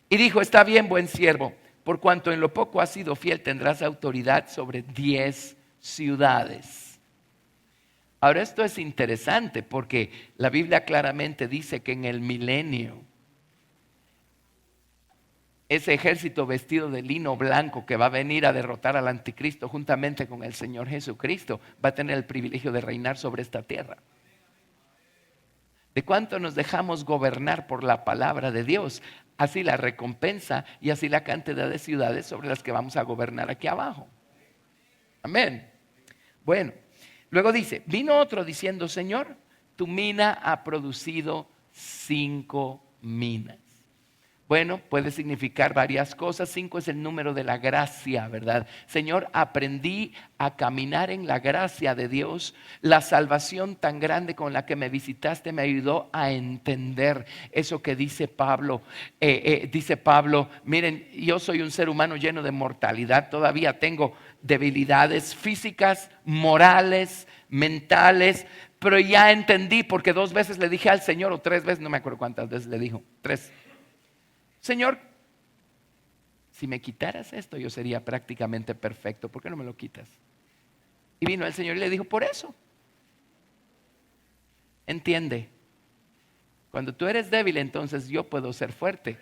Y dijo, está bien, buen siervo, por cuanto en lo poco has sido fiel, tendrás autoridad sobre 10 ciudades. Ahora esto es interesante porque la Biblia claramente dice que en el milenio, ese ejército vestido de lino blanco que va a venir a derrotar al anticristo juntamente con el Señor Jesucristo, va a tener el privilegio de reinar sobre esta tierra. ¿De cuánto nos dejamos gobernar por la palabra de Dios? Así la recompensa y así la cantidad de ciudades sobre las que vamos a gobernar aquí abajo. Amén. Bueno, luego dice, vino otro diciendo, Señor, tu mina ha producido 5 minas. Bueno, puede significar varias cosas. 5 es el número de la gracia, ¿verdad? Señor, aprendí a caminar en la gracia de Dios. La salvación tan grande con la que me visitaste me ayudó a entender eso que dice Pablo. Dice Pablo, miren, yo soy un ser humano lleno de mortalidad. Todavía tengo debilidades físicas, morales, mentales. Pero ya entendí porque 2 veces le dije al Señor, o 3 veces, no me acuerdo cuántas veces le dijo, 3. Señor, si me quitaras esto, yo sería prácticamente perfecto. ¿Por qué no me lo quitas? Y vino el Señor y le dijo, por eso. Entiende, cuando tú eres débil, entonces yo puedo ser fuerte.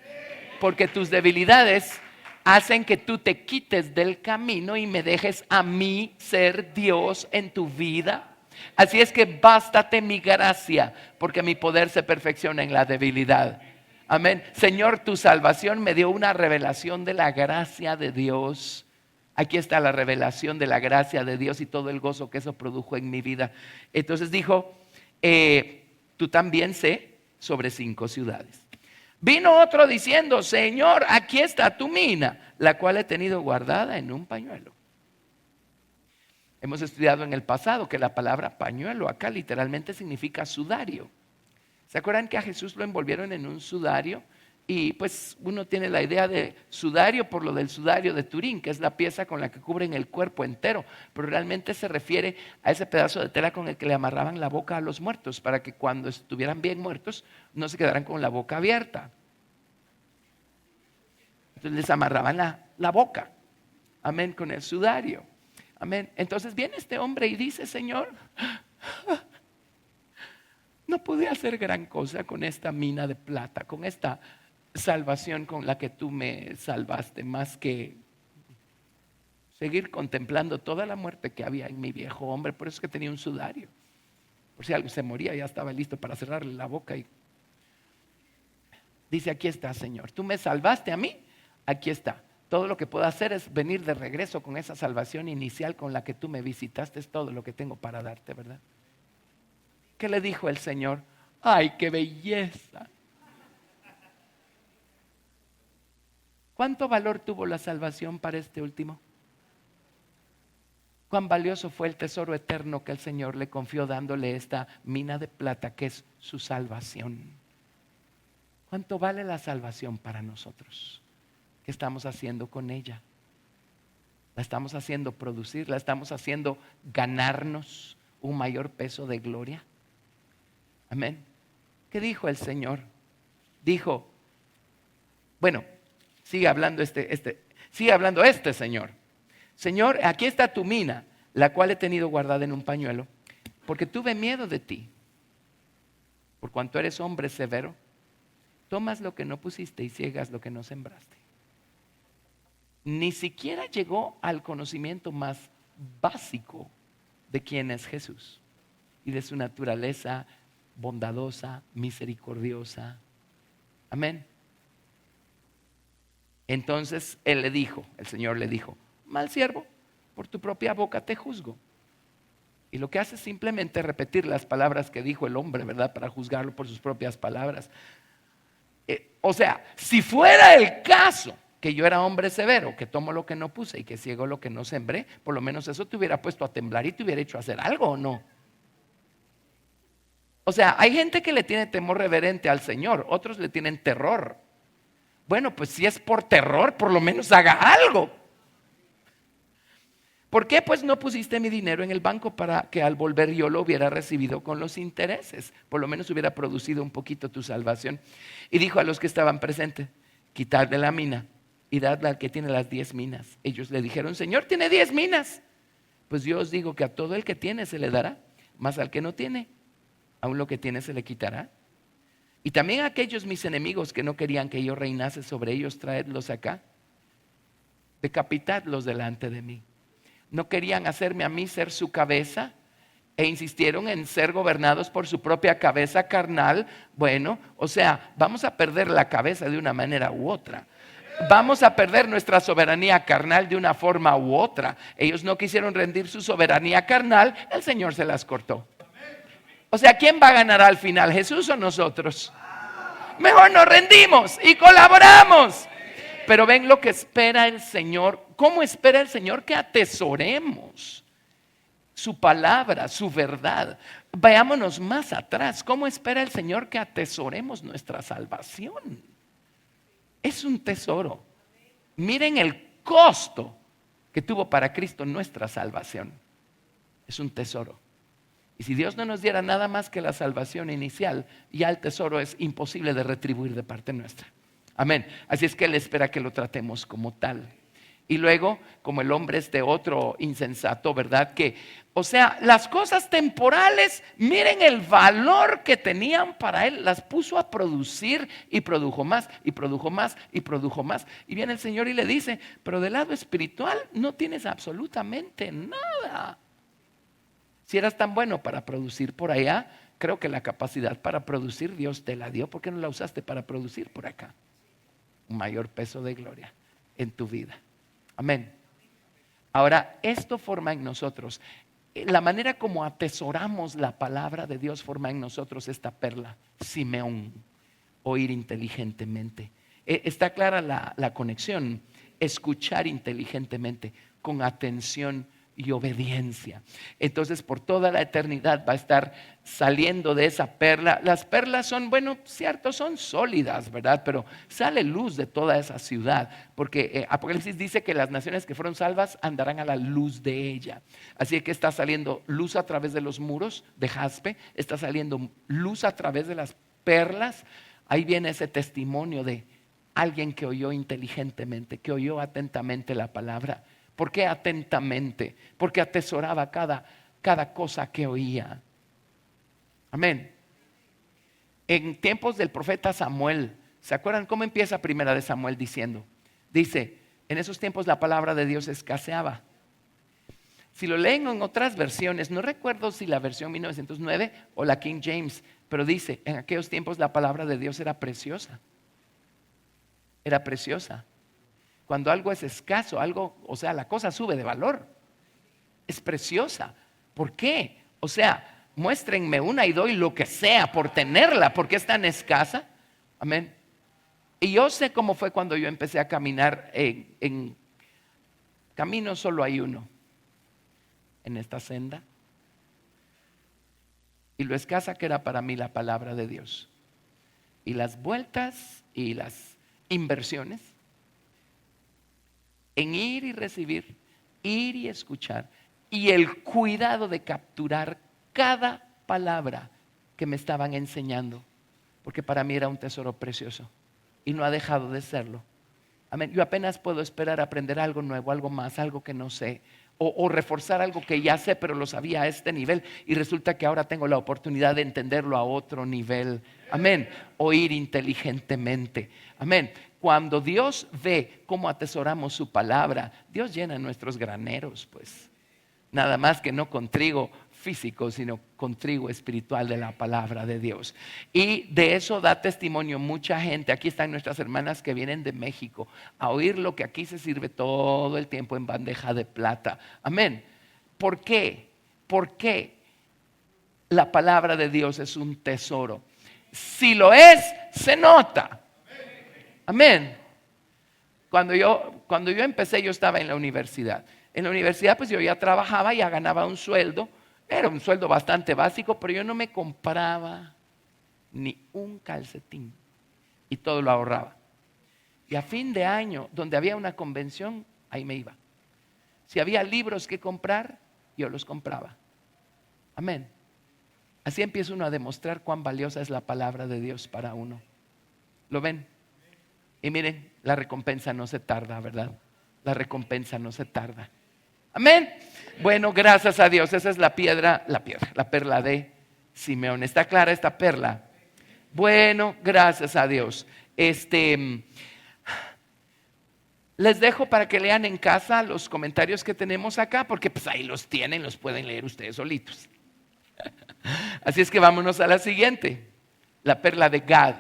Porque tus debilidades hacen que tú te quites del camino y me dejes a mí ser Dios en tu vida. Así es que bástate mi gracia, porque mi poder se perfecciona en la debilidad. Amén. Señor, tu salvación me dio una revelación de la gracia de Dios. Aquí está la revelación de la gracia de Dios y todo el gozo que eso produjo en mi vida. Entonces dijo, tú también sé sobre 5 ciudades. Vino otro diciendo, Señor, aquí está tu mina, la cual he tenido guardada en un pañuelo. Hemos estudiado en el pasado que la palabra pañuelo acá literalmente significa sudario. ¿Se acuerdan que a Jesús lo envolvieron en un sudario Y pues uno tiene la idea de sudario por lo del sudario de Turín, que es la pieza con la que cubren el cuerpo entero, pero realmente se refiere a ese pedazo de tela con el que le amarraban la boca a los muertos, para que cuando estuvieran bien muertos no se quedaran con la boca abierta. Entonces les amarraban la boca, amén, con el sudario, amén. Entonces viene este hombre y dice: Señor, no pude hacer gran cosa con esta mina de plata, con esta salvación con la que tú me salvaste, más que seguir contemplando toda la muerte que había en mi viejo hombre. Por eso es que tenía un sudario, por si algo se moría ya estaba listo para cerrarle la boca. Y dice: aquí está, Señor, tú me salvaste a mí, aquí está. Todo lo que puedo hacer es venir de regreso con esa salvación inicial con la que tú me visitaste. Es todo lo que tengo para darte, ¿verdad? ¿Qué le dijo el Señor? ¡Ay, qué belleza! ¿Cuánto valor tuvo la salvación para este último? ¿Cuán valioso fue el tesoro eterno que el Señor le confió dándole esta mina de plata que es su salvación? ¿Cuánto vale la salvación para nosotros? ¿Qué estamos haciendo con ella? ¿La estamos haciendo producir? ¿La estamos haciendo ganarnos un mayor peso de gloria? Amén. ¿Qué dijo el Señor? Dijo, bueno, sigue hablando este Señor. Señor, aquí está tu mina, la cual he tenido guardada en un pañuelo, porque tuve miedo de ti. Por cuanto eres hombre severo, tomas lo que no pusiste y ciegas lo que no sembraste. Ni siquiera llegó al conocimiento más básico de quién es Jesús y de su naturaleza bondadosa, misericordiosa. Amén. Entonces el Señor le dijo: mal siervo, por tu propia boca te juzgo. Y lo que hace es simplemente repetir las palabras que dijo el hombre, ¿verdad? Para juzgarlo por sus propias palabras. O sea, si fuera el caso que yo era hombre severo, que tomo lo que no puse y que ciego lo que no sembré, por lo menos eso te hubiera puesto a temblar y te hubiera hecho hacer algo, ¿o no? O sea, hay gente que le tiene temor reverente al Señor, otros le tienen terror. Bueno, pues si es por terror, por lo menos haga algo. ¿Por qué pues no pusiste mi dinero en el banco para que al volver yo lo hubiera recibido con los intereses? Por lo menos hubiera producido un poquito tu salvación. Y dijo a los que estaban presentes: quitadle la mina y dadle al que tiene las 10 minas. Ellos le dijeron: Señor, tiene 10 minas. Pues yo os digo que a todo el que tiene se le dará, mas al que no tiene, aún lo que tiene se le quitará. Y también a aquellos mis enemigos que no querían que yo reinase sobre ellos, traedlos acá, decapitadlos delante de mí. No querían hacerme a mí ser su cabeza e insistieron en ser gobernados por su propia cabeza carnal. Bueno, o sea, vamos a perder la cabeza de una manera u otra. Vamos a perder nuestra soberanía carnal de una forma u otra. Ellos no quisieron rendir su soberanía carnal, el Señor se las cortó. O sea, ¿quién va a ganar al final, Jesús o nosotros? Mejor nos rendimos y colaboramos. Pero ven lo que espera el Señor. ¿Cómo espera el Señor que atesoremos su palabra, su verdad? Vayámonos más atrás. ¿Cómo espera el Señor que atesoremos nuestra salvación? Es un tesoro. Miren el costo que tuvo para Cristo nuestra salvación. Es un tesoro. Y si Dios no nos diera nada más que la salvación inicial, ya el tesoro es imposible de retribuir de parte nuestra. Amén. Así es que Él espera que lo tratemos como tal. Y luego, como el hombre este otro insensato, ¿verdad? O sea, las cosas temporales, miren el valor que tenían para él, las puso a producir y produjo más, y produjo más, y produjo más. Y viene el Señor y le dice: pero del lado espiritual no tienes absolutamente nada. Si eras tan bueno para producir por allá, creo que la capacidad para producir Dios te la dio. ¿Por qué no la usaste para producir por acá? Un mayor peso de gloria en tu vida. Amén. Ahora, esto forma en nosotros, la manera como atesoramos la palabra de Dios forma en nosotros esta perla, Simeón, oír inteligentemente. Está clara la conexión, escuchar inteligentemente, con atención y obediencia. Entonces por toda la eternidad va a estar saliendo de esa perla. Las perlas son, bueno, cierto, son sólidas, ¿verdad? Pero sale luz de toda esa ciudad, porque Apocalipsis dice que las naciones que fueron salvas andarán a la luz de ella. Así que está saliendo luz a través de los muros de jaspe, está saliendo luz a través de las perlas. Ahí viene ese testimonio de alguien que oyó inteligentemente, que oyó atentamente la palabra. ¿Por qué atentamente? Porque atesoraba cada cosa que oía. Amén. En tiempos del profeta Samuel, ¿se acuerdan cómo empieza Primera de Samuel diciendo? Dice, en esos tiempos la palabra de Dios escaseaba. Si lo leen en otras versiones, no recuerdo si la versión 1909 o la King James, pero dice, en aquellos tiempos la palabra de Dios era preciosa. Era preciosa. Cuando algo es escaso, o sea, la cosa sube de valor. Es preciosa. ¿Por qué? O sea, muéstrenme una y doy lo que sea por tenerla, porque es tan escasa. Amén. Y yo sé cómo fue cuando yo empecé a caminar en camino, solo hay uno en esta senda. Y lo escasa que era para mí la palabra de Dios. Y las vueltas y las inversiones en ir y recibir, ir y escuchar, y el cuidado de capturar cada palabra que me estaban enseñando, porque para mí era un tesoro precioso y no ha dejado de serlo. Amén. Yo apenas puedo esperar aprender algo nuevo, algo más, algo que no sé, o reforzar algo que ya sé pero lo sabía a este nivel y resulta que ahora tengo la oportunidad de entenderlo a otro nivel. Amén. Oír inteligentemente. Amén. Cuando Dios ve cómo atesoramos su palabra, Dios llena nuestros graneros, pues. Nada más que no con trigo físico, sino con trigo espiritual de la palabra de Dios. Y de eso da testimonio mucha gente. Aquí están nuestras hermanas que vienen de México a oír lo que aquí se sirve todo el tiempo en bandeja de plata. Amén. ¿Por qué? Porque la palabra de Dios es un tesoro. Si lo es, se nota. Amén. Cuando yo empecé, yo estaba en la universidad. En la universidad pues yo ya trabajaba, ya ganaba un sueldo. Era un sueldo bastante básico, pero yo no me compraba ni un calcetín y todo lo ahorraba. Y a fin de año, donde había una convención, ahí me iba. Si había libros que comprar, yo los compraba. Amén. Así empieza uno a demostrar cuán valiosa es la palabra de Dios para uno. ¿Lo ven? Y miren, la recompensa no se tarda, ¿verdad? La recompensa no se tarda. Amén. Bueno, gracias a Dios. Esa es la perla de Simeón. ¿Está clara esta perla? Bueno, gracias a Dios. Les dejo para que lean en casa los comentarios que tenemos acá, porque pues ahí los tienen, los pueden leer ustedes solitos. Así es que vámonos a la siguiente. La perla de Gad,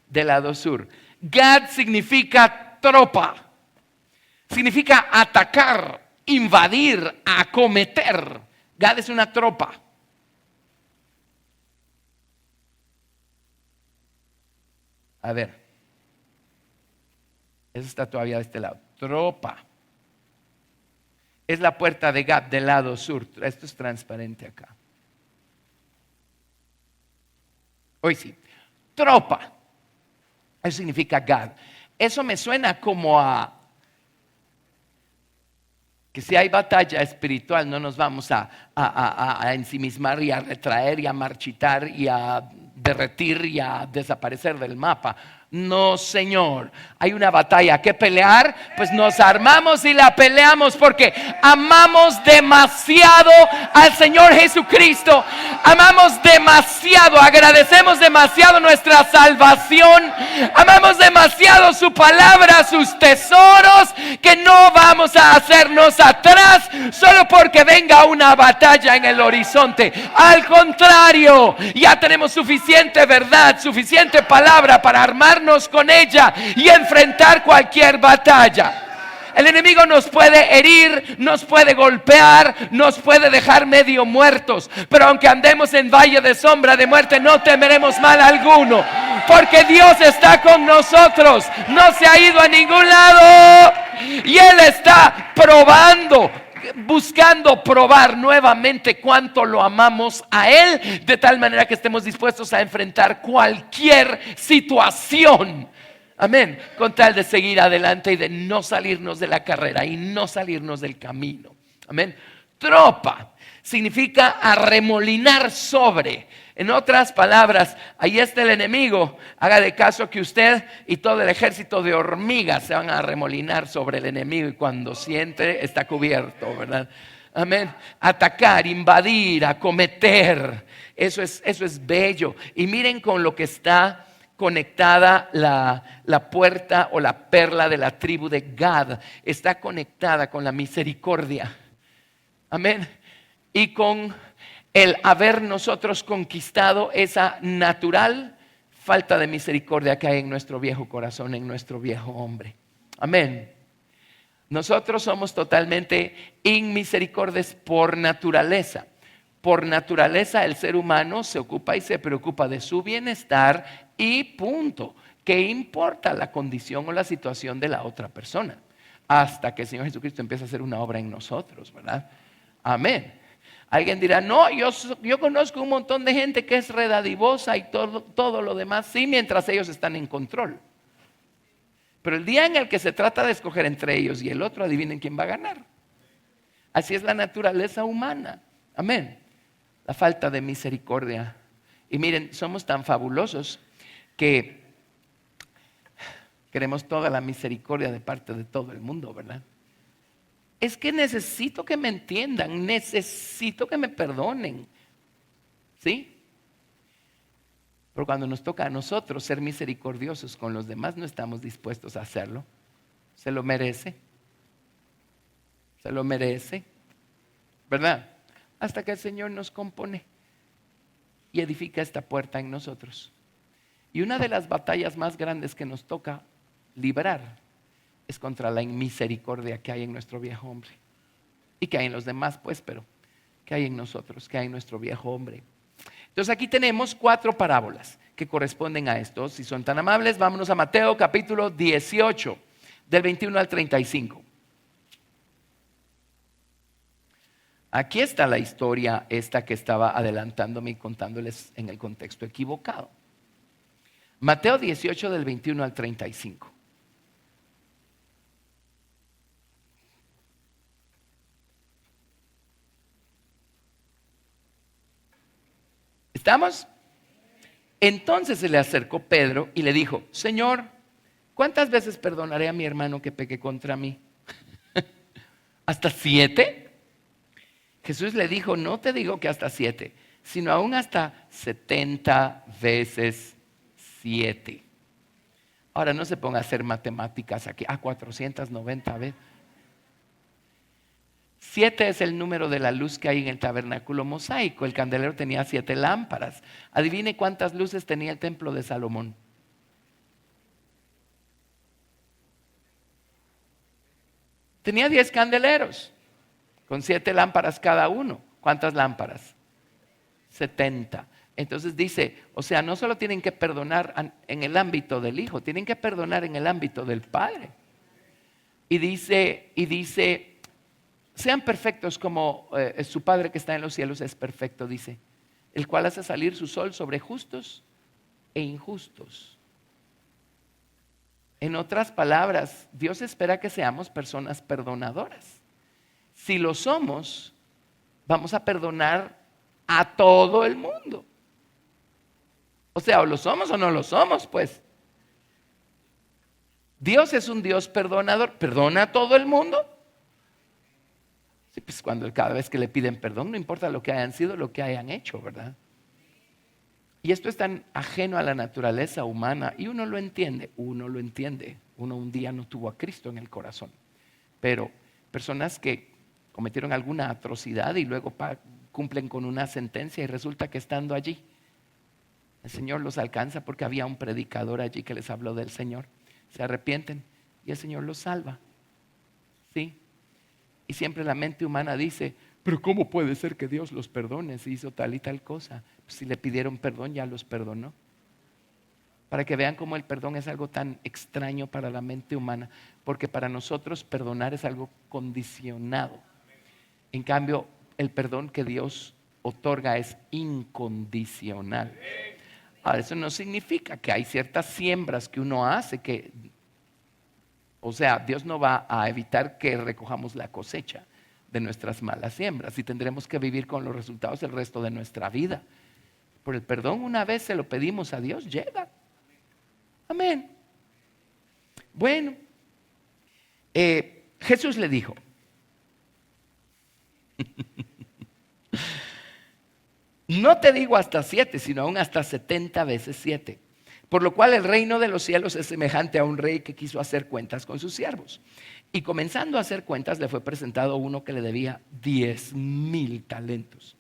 del lado sur. Gad significa tropa. Significa atacar, invadir, acometer. Gad es una tropa. A ver. Eso está todavía de este lado. Tropa. Es la puerta de Gad del lado sur. Esto es transparente acá. Hoy sí. Tropa. Eso significa Gad. Eso me suena como a que si hay batalla espiritual no nos vamos a ensimismar y a retraer y a marchitar y a derretir y a desaparecer del mapa. No, Señor, hay una batalla que pelear, pues nos armamos y la peleamos porque amamos demasiado al Señor Jesucristo, amamos demasiado, agradecemos demasiado nuestra salvación, amamos demasiado su palabra, sus tesoros, que no vamos a hacernos atrás solo porque venga una batalla en el horizonte. Al contrario, ya tenemos suficiente verdad, suficiente palabra para armarnos con ella y enfrentar cualquier batalla. El enemigo nos puede herir, nos puede golpear, nos puede dejar medio muertos, pero aunque andemos en valle de sombra de muerte, no temeremos mal alguno, porque Dios está con nosotros, no se ha ido a ningún lado y Él está probando buscando probar nuevamente cuánto lo amamos a Él, de tal manera que estemos dispuestos a enfrentar cualquier situación. Amén. Con tal de seguir adelante y de no salirnos de la carrera y no salirnos del camino. Amén. Tropa significa arremolinar sobre. En otras palabras, ahí está el enemigo. Haga de caso que usted y todo el ejército de hormigas se van a arremolinar sobre el enemigo, y cuando siente está cubierto, ¿verdad? Amén. Atacar, invadir, acometer. Eso es bello. Y miren con lo que está conectada la puerta o la perla de la tribu de Gad. Está conectada con la misericordia. Amén. Y con el haber nosotros conquistado esa natural falta de misericordia que hay en nuestro viejo corazón, en nuestro viejo hombre. Amén. Nosotros somos totalmente inmisericordios por naturaleza. Por naturaleza el ser humano se ocupa y se preocupa de su bienestar y punto. ¿Qué importa la condición o la situación de la otra persona? Hasta que el Señor Jesucristo empiece a hacer una obra en nosotros, ¿verdad? Amén. Alguien dirá, no, yo conozco un montón de gente que es redadivosa y todo lo demás, sí, mientras ellos están en control. Pero el día en el que se trata de escoger entre ellos y el otro, adivinen quién va a ganar. Así es la naturaleza humana. Amén. La falta de misericordia. Y miren, somos tan fabulosos que queremos toda la misericordia de parte de todo el mundo, ¿verdad? Es que necesito que me entiendan, necesito que me perdonen. ¿Sí? Pero cuando nos toca a nosotros ser misericordiosos con los demás, no estamos dispuestos a hacerlo. Se lo merece. Se lo merece. ¿Verdad? Hasta que el Señor nos compone y edifica esta puerta en nosotros. Y una de las batallas más grandes que nos toca librar es contra la inmisericordia que hay en nuestro viejo hombre. Y que hay en los demás, pues, pero que hay en nosotros, que hay en nuestro viejo hombre. Entonces aquí tenemos 4 parábolas que corresponden a esto. Si son tan amables, vámonos a Mateo capítulo 18, del 21 al 35. Aquí está la historia esta que estaba adelantándome y contándoles en el contexto equivocado. Mateo 18 del 21 al 35. ¿Estamos? Entonces se le acercó Pedro y le dijo, Señor, ¿cuántas veces perdonaré a mi hermano que peque contra mí? ¿Hasta 7? Jesús le dijo, no te digo que hasta 7, sino aún hasta 70 veces 7. Ahora no se ponga a hacer matemáticas aquí, 490 veces. 7 es el número de la luz que hay en el tabernáculo mosaico. El candelero tenía 7 lámparas. Adivine cuántas luces tenía el templo de Salomón. Tenía 10 candeleros, con 7 lámparas cada uno. ¿Cuántas lámparas? 70. Entonces dice, o sea, no solo tienen que perdonar en el ámbito del Hijo, tienen que perdonar en el ámbito del Padre. Y dice, sean perfectos como su Padre que está en los cielos es perfecto, dice, el cual hace salir su sol sobre justos e injustos. En otras palabras, Dios espera que seamos personas perdonadoras. Si lo somos, vamos a perdonar a todo el mundo. O sea, o lo somos o no lo somos, pues. Dios es un Dios perdonador. ¿Perdona a todo el mundo? Sí, pues cada vez que le piden perdón, no importa lo que hayan sido, lo que hayan hecho, ¿verdad? Y esto es tan ajeno a la naturaleza humana y uno lo entiende. Uno un día no tuvo a Cristo en el corazón. Pero personas que cometieron alguna atrocidad y luego cumplen con una sentencia y resulta que estando allí, el Señor los alcanza porque había un predicador allí que les habló del Señor. Se arrepienten y el Señor los salva. ¿Sí? Y siempre la mente humana dice, pero ¿cómo puede ser que Dios los perdone si hizo tal y tal cosa? Pues si le pidieron perdón, ya los perdonó. Para que vean cómo el perdón es algo tan extraño para la mente humana, porque para nosotros perdonar es algo condicionado. En cambio, el perdón que Dios otorga es incondicional. Ahora, eso no significa que hay ciertas siembras que uno hace o sea, Dios no va a evitar que recojamos la cosecha de nuestras malas siembras y tendremos que vivir con los resultados el resto de nuestra vida. Por el perdón, una vez se lo pedimos a Dios, llega. Amén. Bueno, Jesús le dijo, no te digo hasta 7, sino aún hasta 70 veces 7. Por lo cual el reino de los cielos es semejante a un rey que quiso hacer cuentas con sus siervos. Y comenzando a hacer cuentas, le fue presentado uno que le debía 10,000 talentos.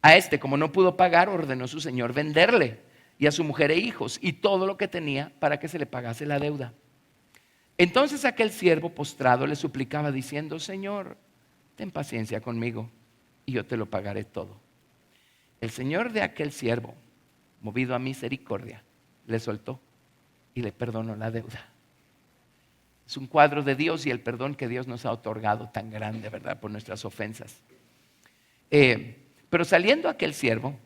A este, como no pudo pagar, ordenó su señor venderle y a su mujer e hijos y todo lo que tenía para que se le pagase la deuda. Entonces aquel siervo postrado le suplicaba diciendo, Señor, ten paciencia conmigo y yo te lo pagaré todo. El señor de aquel siervo, movido a misericordia, le soltó y le perdonó la deuda. Es un cuadro de Dios y el perdón que Dios nos ha otorgado tan grande, ¿verdad? Por nuestras ofensas. Pero saliendo aquel siervo,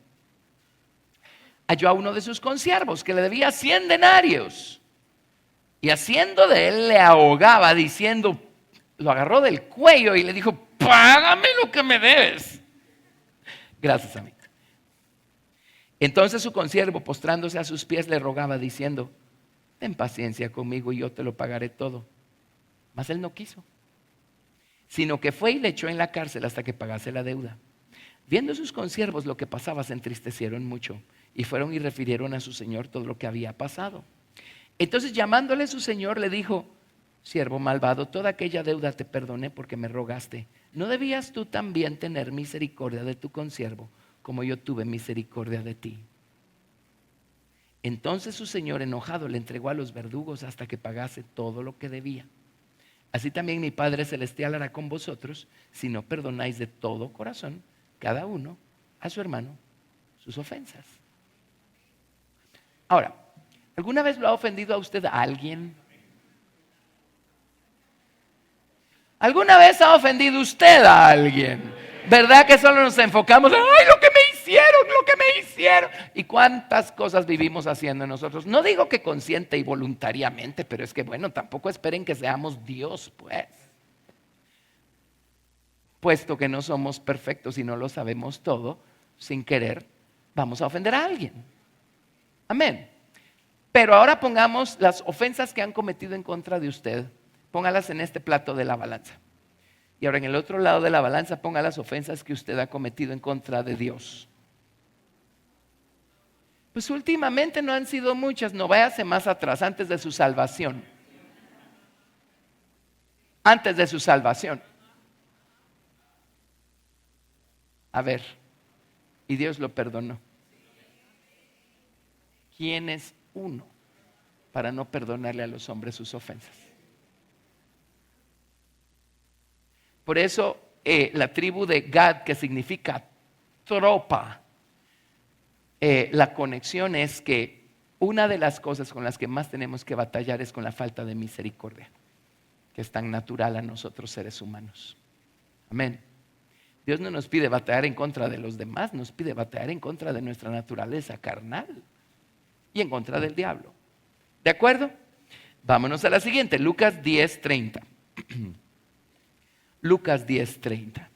halló a uno de sus consiervos que le debía 100 denarios. Y haciendo de él le ahogaba diciendo, lo agarró del cuello y le dijo, págame lo que me debes. Gracias, amigo. Entonces su consiervo, postrándose a sus pies, le rogaba diciendo, ten paciencia conmigo y yo te lo pagaré todo. Mas él no quiso, sino que fue y le echó en la cárcel hasta que pagase la deuda. Viendo sus consiervos lo que pasaba, se entristecieron mucho y fueron y refirieron a su señor todo lo que había pasado. Entonces llamándole su señor le dijo, siervo malvado, toda aquella deuda te perdoné porque me rogaste. ¿No debías tú también tener misericordia de tu consiervo como yo tuve misericordia de ti? Entonces su señor enojado le entregó a los verdugos hasta que pagase todo lo que debía. Así también mi Padre Celestial hará con vosotros si no perdonáis de todo corazón cada uno a su hermano sus ofensas. Ahora, ¿alguna vez lo ha ofendido a usted a alguien? ¿Alguna vez ha ofendido usted a alguien? ¿Verdad que solo nos enfocamos en, ay, lo que me hicieron, lo que me hicieron? ¿Y cuántas cosas vivimos haciendo nosotros? No digo que consciente y voluntariamente, pero es que bueno, tampoco esperen que seamos Dios, pues. Puesto que no somos perfectos y no lo sabemos todo, sin querer, vamos a ofender a alguien. Amén. Pero ahora pongamos las ofensas que han cometido en contra de usted, póngalas en este plato de la balanza. Y ahora en el otro lado de la balanza ponga las ofensas que usted ha cometido en contra de Dios. Pues últimamente no han sido muchas, no váyase más atrás, antes de su salvación. Antes de su salvación. A ver, y Dios lo perdonó. ¿Quién es uno para no perdonarle a los hombres sus ofensas? Por eso la tribu de Gad, que significa tropa, la conexión es que una de las cosas con las que más tenemos que batallar es con la falta de misericordia, que es tan natural a nosotros seres humanos. Amén. Dios no nos pide batallar en contra de los demás, nos pide batallar en contra de nuestra naturaleza carnal y en contra del diablo. ¿De acuerdo? Vámonos a la siguiente, Lucas 10:30. Lucas 10:30.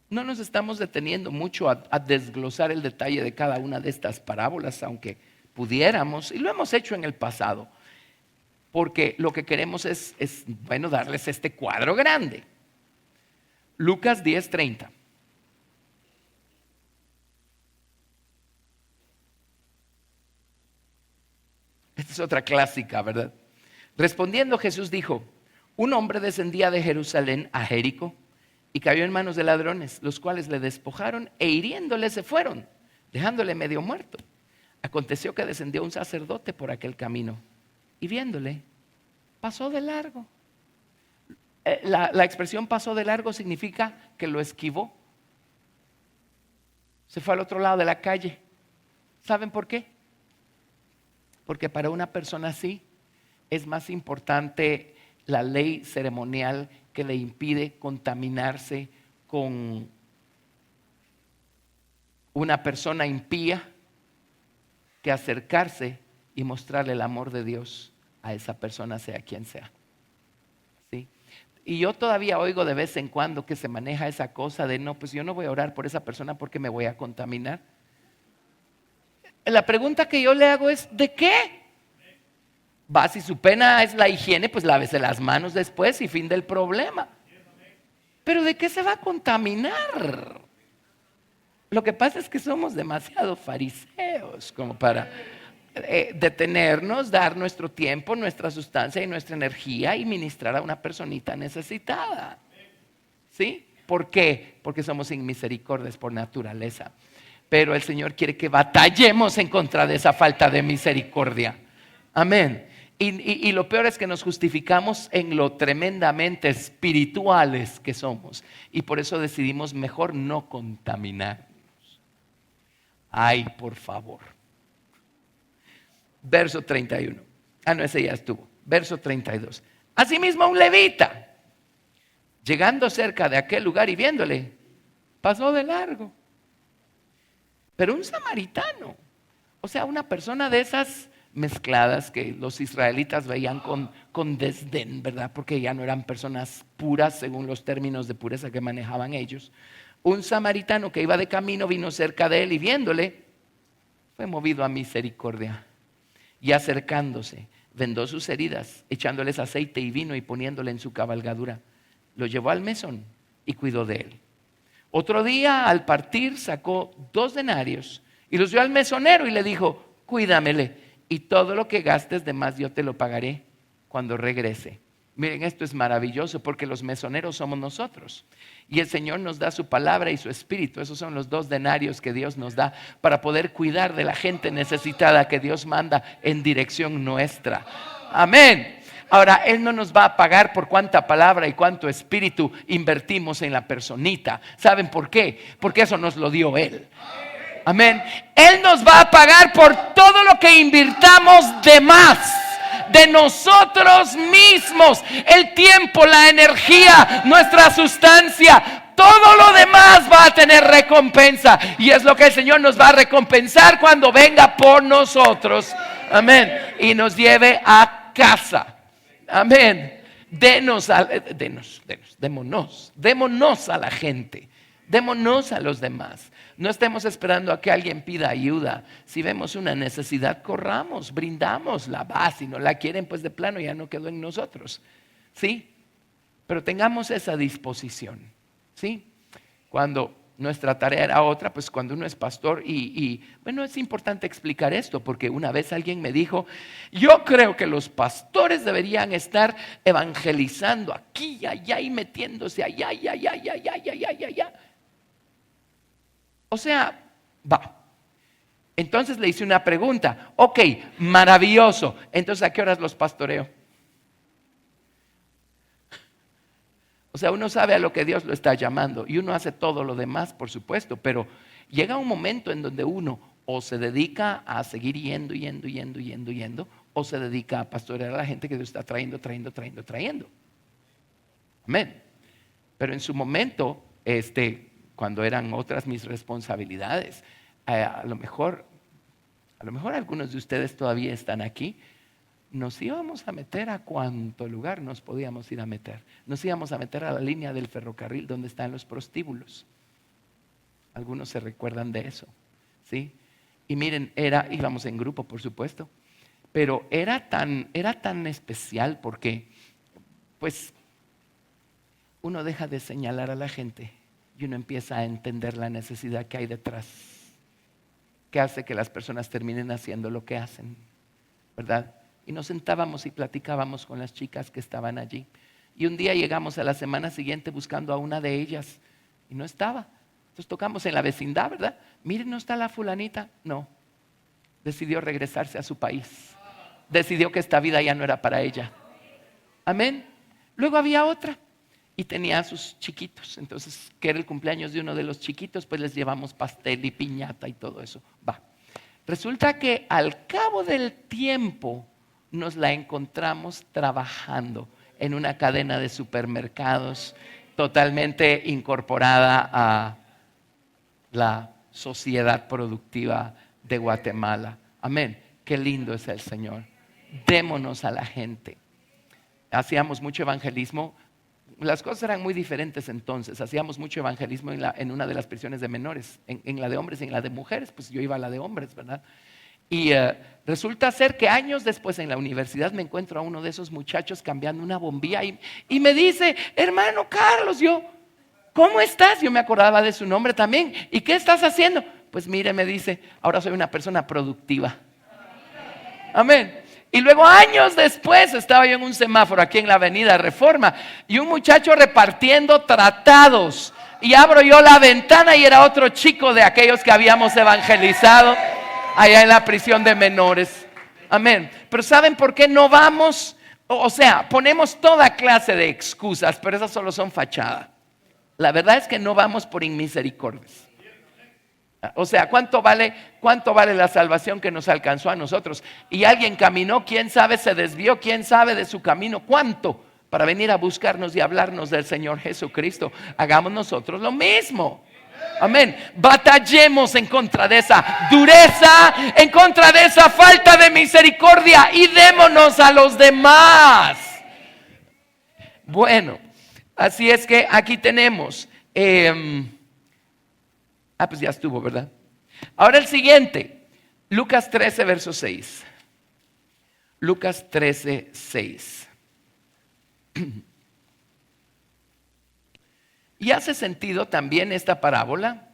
No nos estamos deteniendo mucho a desglosar el detalle de cada una de estas parábolas, aunque pudiéramos, y lo hemos hecho en el pasado, porque lo que queremos es darles este cuadro grande. Lucas 10:30. Esta es otra clásica, ¿verdad? Respondiendo Jesús dijo, un hombre descendía de Jerusalén a Jericó y cayó en manos de ladrones, los cuales le despojaron e hiriéndole se fueron, dejándole medio muerto. Aconteció que descendió un sacerdote por aquel camino y viéndole, pasó de largo. La expresión pasó de largo significa que lo esquivó. Se fue al otro lado de la calle. ¿Saben por qué? Porque para una persona así es más importante la ley ceremonial que le impide contaminarse con una persona impía que acercarse y mostrarle el amor de Dios a esa persona, sea quien sea. ¿Sí? Y yo todavía oigo de vez en cuando que se maneja esa cosa de no, pues yo no voy a orar por esa persona porque me voy a contaminar. La pregunta que yo le hago es, ¿de qué? Va, si su pena es la higiene, pues lávese las manos después y fin del problema. Pero ¿de qué se va a contaminar? Lo que pasa es que somos demasiado fariseos como para detenernos, dar nuestro tiempo, nuestra sustancia y nuestra energía y ministrar a una personita necesitada. ¿Sí? ¿Por qué? Porque somos inmisericordias por naturaleza. Pero el Señor quiere que batallemos en contra de esa falta de misericordia. Amén. Y lo peor es que nos justificamos en lo tremendamente espirituales que somos. Y por eso decidimos mejor no contaminarnos. Ay, por favor. Verso 31. No, ese ya estuvo. Verso 32. Asimismo un levita, llegando cerca de aquel lugar y viéndole, pasó de largo. Pero un samaritano, o sea, una persona de esas mezcladas que los israelitas veían con desdén, ¿verdad? Porque ya no eran personas puras según los términos de pureza que manejaban ellos. Un samaritano que iba de camino vino cerca de él y viéndole, fue movido a misericordia. Y acercándose, vendó sus heridas, echándoles aceite y vino y poniéndole en su cabalgadura. Lo llevó al mesón y cuidó de él. Otro día, al partir, sacó 2 denarios y los dio al mesonero y le dijo, cuídamele, y todo lo que gastes de más yo te lo pagaré cuando regrese. Miren, esto es maravilloso porque los mesoneros somos nosotros. Y el Señor nos da su palabra y su espíritu. Esos son los 2 denarios que Dios nos da para poder cuidar de la gente necesitada que Dios manda en dirección nuestra. Amén. Ahora, Él no nos va a pagar por cuánta palabra y cuánto espíritu invertimos en la personita. ¿Saben por qué? Porque eso nos lo dio Él. Amén. Él nos va a pagar por todo lo que invirtamos de más. De nosotros mismos, el tiempo, la energía, nuestra sustancia, todo lo demás va a tener recompensa. Y es lo que el Señor nos va a recompensar cuando venga por nosotros. Amén. Y nos lleve a casa. Amén. Démonos a la gente. Démonos a los demás. No estemos esperando a que alguien pida ayuda. Si vemos una necesidad, corramos, brindámosla. Si no la quieren, pues de plano ya no quedó en nosotros. ¿Sí? Pero tengamos esa disposición. ¿Sí? Cuando nuestra tarea era otra, pues cuando uno es pastor bueno, es importante explicar esto, porque una vez alguien me dijo, yo creo que los pastores deberían estar evangelizando aquí y allá y metiéndose allá. O sea, Entonces le hice una pregunta. Ok, maravilloso. Entonces, ¿a qué horas los pastoreo? O sea, uno sabe a lo que Dios lo está llamando y uno hace todo lo demás, por supuesto, pero llega un momento en donde uno o se dedica a seguir yendo, o se dedica a pastorear a la gente que Dios está trayendo. Amén. Pero en su momento, cuando eran otras mis responsabilidades, a lo mejor algunos de ustedes todavía están aquí. Nos íbamos a meter a cuánto lugar nos podíamos ir a meter. Nos íbamos a meter a la línea del ferrocarril donde están los prostíbulos. Algunos se recuerdan de eso, ¿sí? Y miren, íbamos en grupo, por supuesto, pero era tan especial porque, pues, uno deja de señalar a la gente y uno empieza a entender la necesidad que hay detrás, que hace que las personas terminen haciendo lo que hacen, ¿verdad? Y nos sentábamos y platicábamos con las chicas que estaban allí. Y un día llegamos a la semana siguiente buscando a una de ellas y no estaba. Entonces tocamos en la vecindad, ¿verdad? Miren, ¿no está la fulanita? No. Decidió regresarse a su país. Decidió que esta vida ya no era para ella. Amén. Luego había otra y tenía a sus chiquitos. Entonces, que era el cumpleaños de uno de los chiquitos, pues les llevamos pastel y piñata y todo eso. Resulta que al cabo del tiempo nos la encontramos trabajando en una cadena de supermercados totalmente incorporada a la sociedad productiva de Guatemala. Amén. Qué lindo es el Señor. Démonos a la gente. Hacíamos mucho evangelismo. Las cosas eran muy diferentes entonces. Hacíamos mucho evangelismo en una de las prisiones de menores, en la de hombres y en la de mujeres. Pues yo iba a la de hombres, ¿verdad? Y resulta ser que años después en la universidad me encuentro a uno de esos muchachos cambiando una bombilla y me dice: hermano Carlos, yo, ¿cómo estás? Yo me acordaba de su nombre también. ¿Y qué estás haciendo? Pues mire, me dice, ahora soy una persona productiva. Amén. Y luego años después estaba yo en un semáforo aquí en la avenida Reforma y un muchacho repartiendo tratados. Y abro yo la ventana y era otro chico de aquellos que habíamos evangelizado allá en la prisión de menores. Amén. Pero ¿saben por qué no vamos? O sea, ponemos toda clase de excusas, pero esas solo son fachada. La verdad es que no vamos por inmisericordias. O sea, ¿cuánto vale la salvación que nos alcanzó a nosotros? Y alguien caminó, quién sabe, se desvió, quién sabe de su camino, ¿cuánto? Para venir a buscarnos y hablarnos del Señor Jesucristo. Hagamos nosotros lo mismo. Amén. Batallemos en contra de esa dureza, en contra de esa falta de misericordia y démonos a los demás. Bueno, así es que aquí tenemos... pues ya estuvo, ¿verdad? Ahora el siguiente, Lucas 13, verso 6. Lucas 13, 6. Y hace sentido también esta parábola.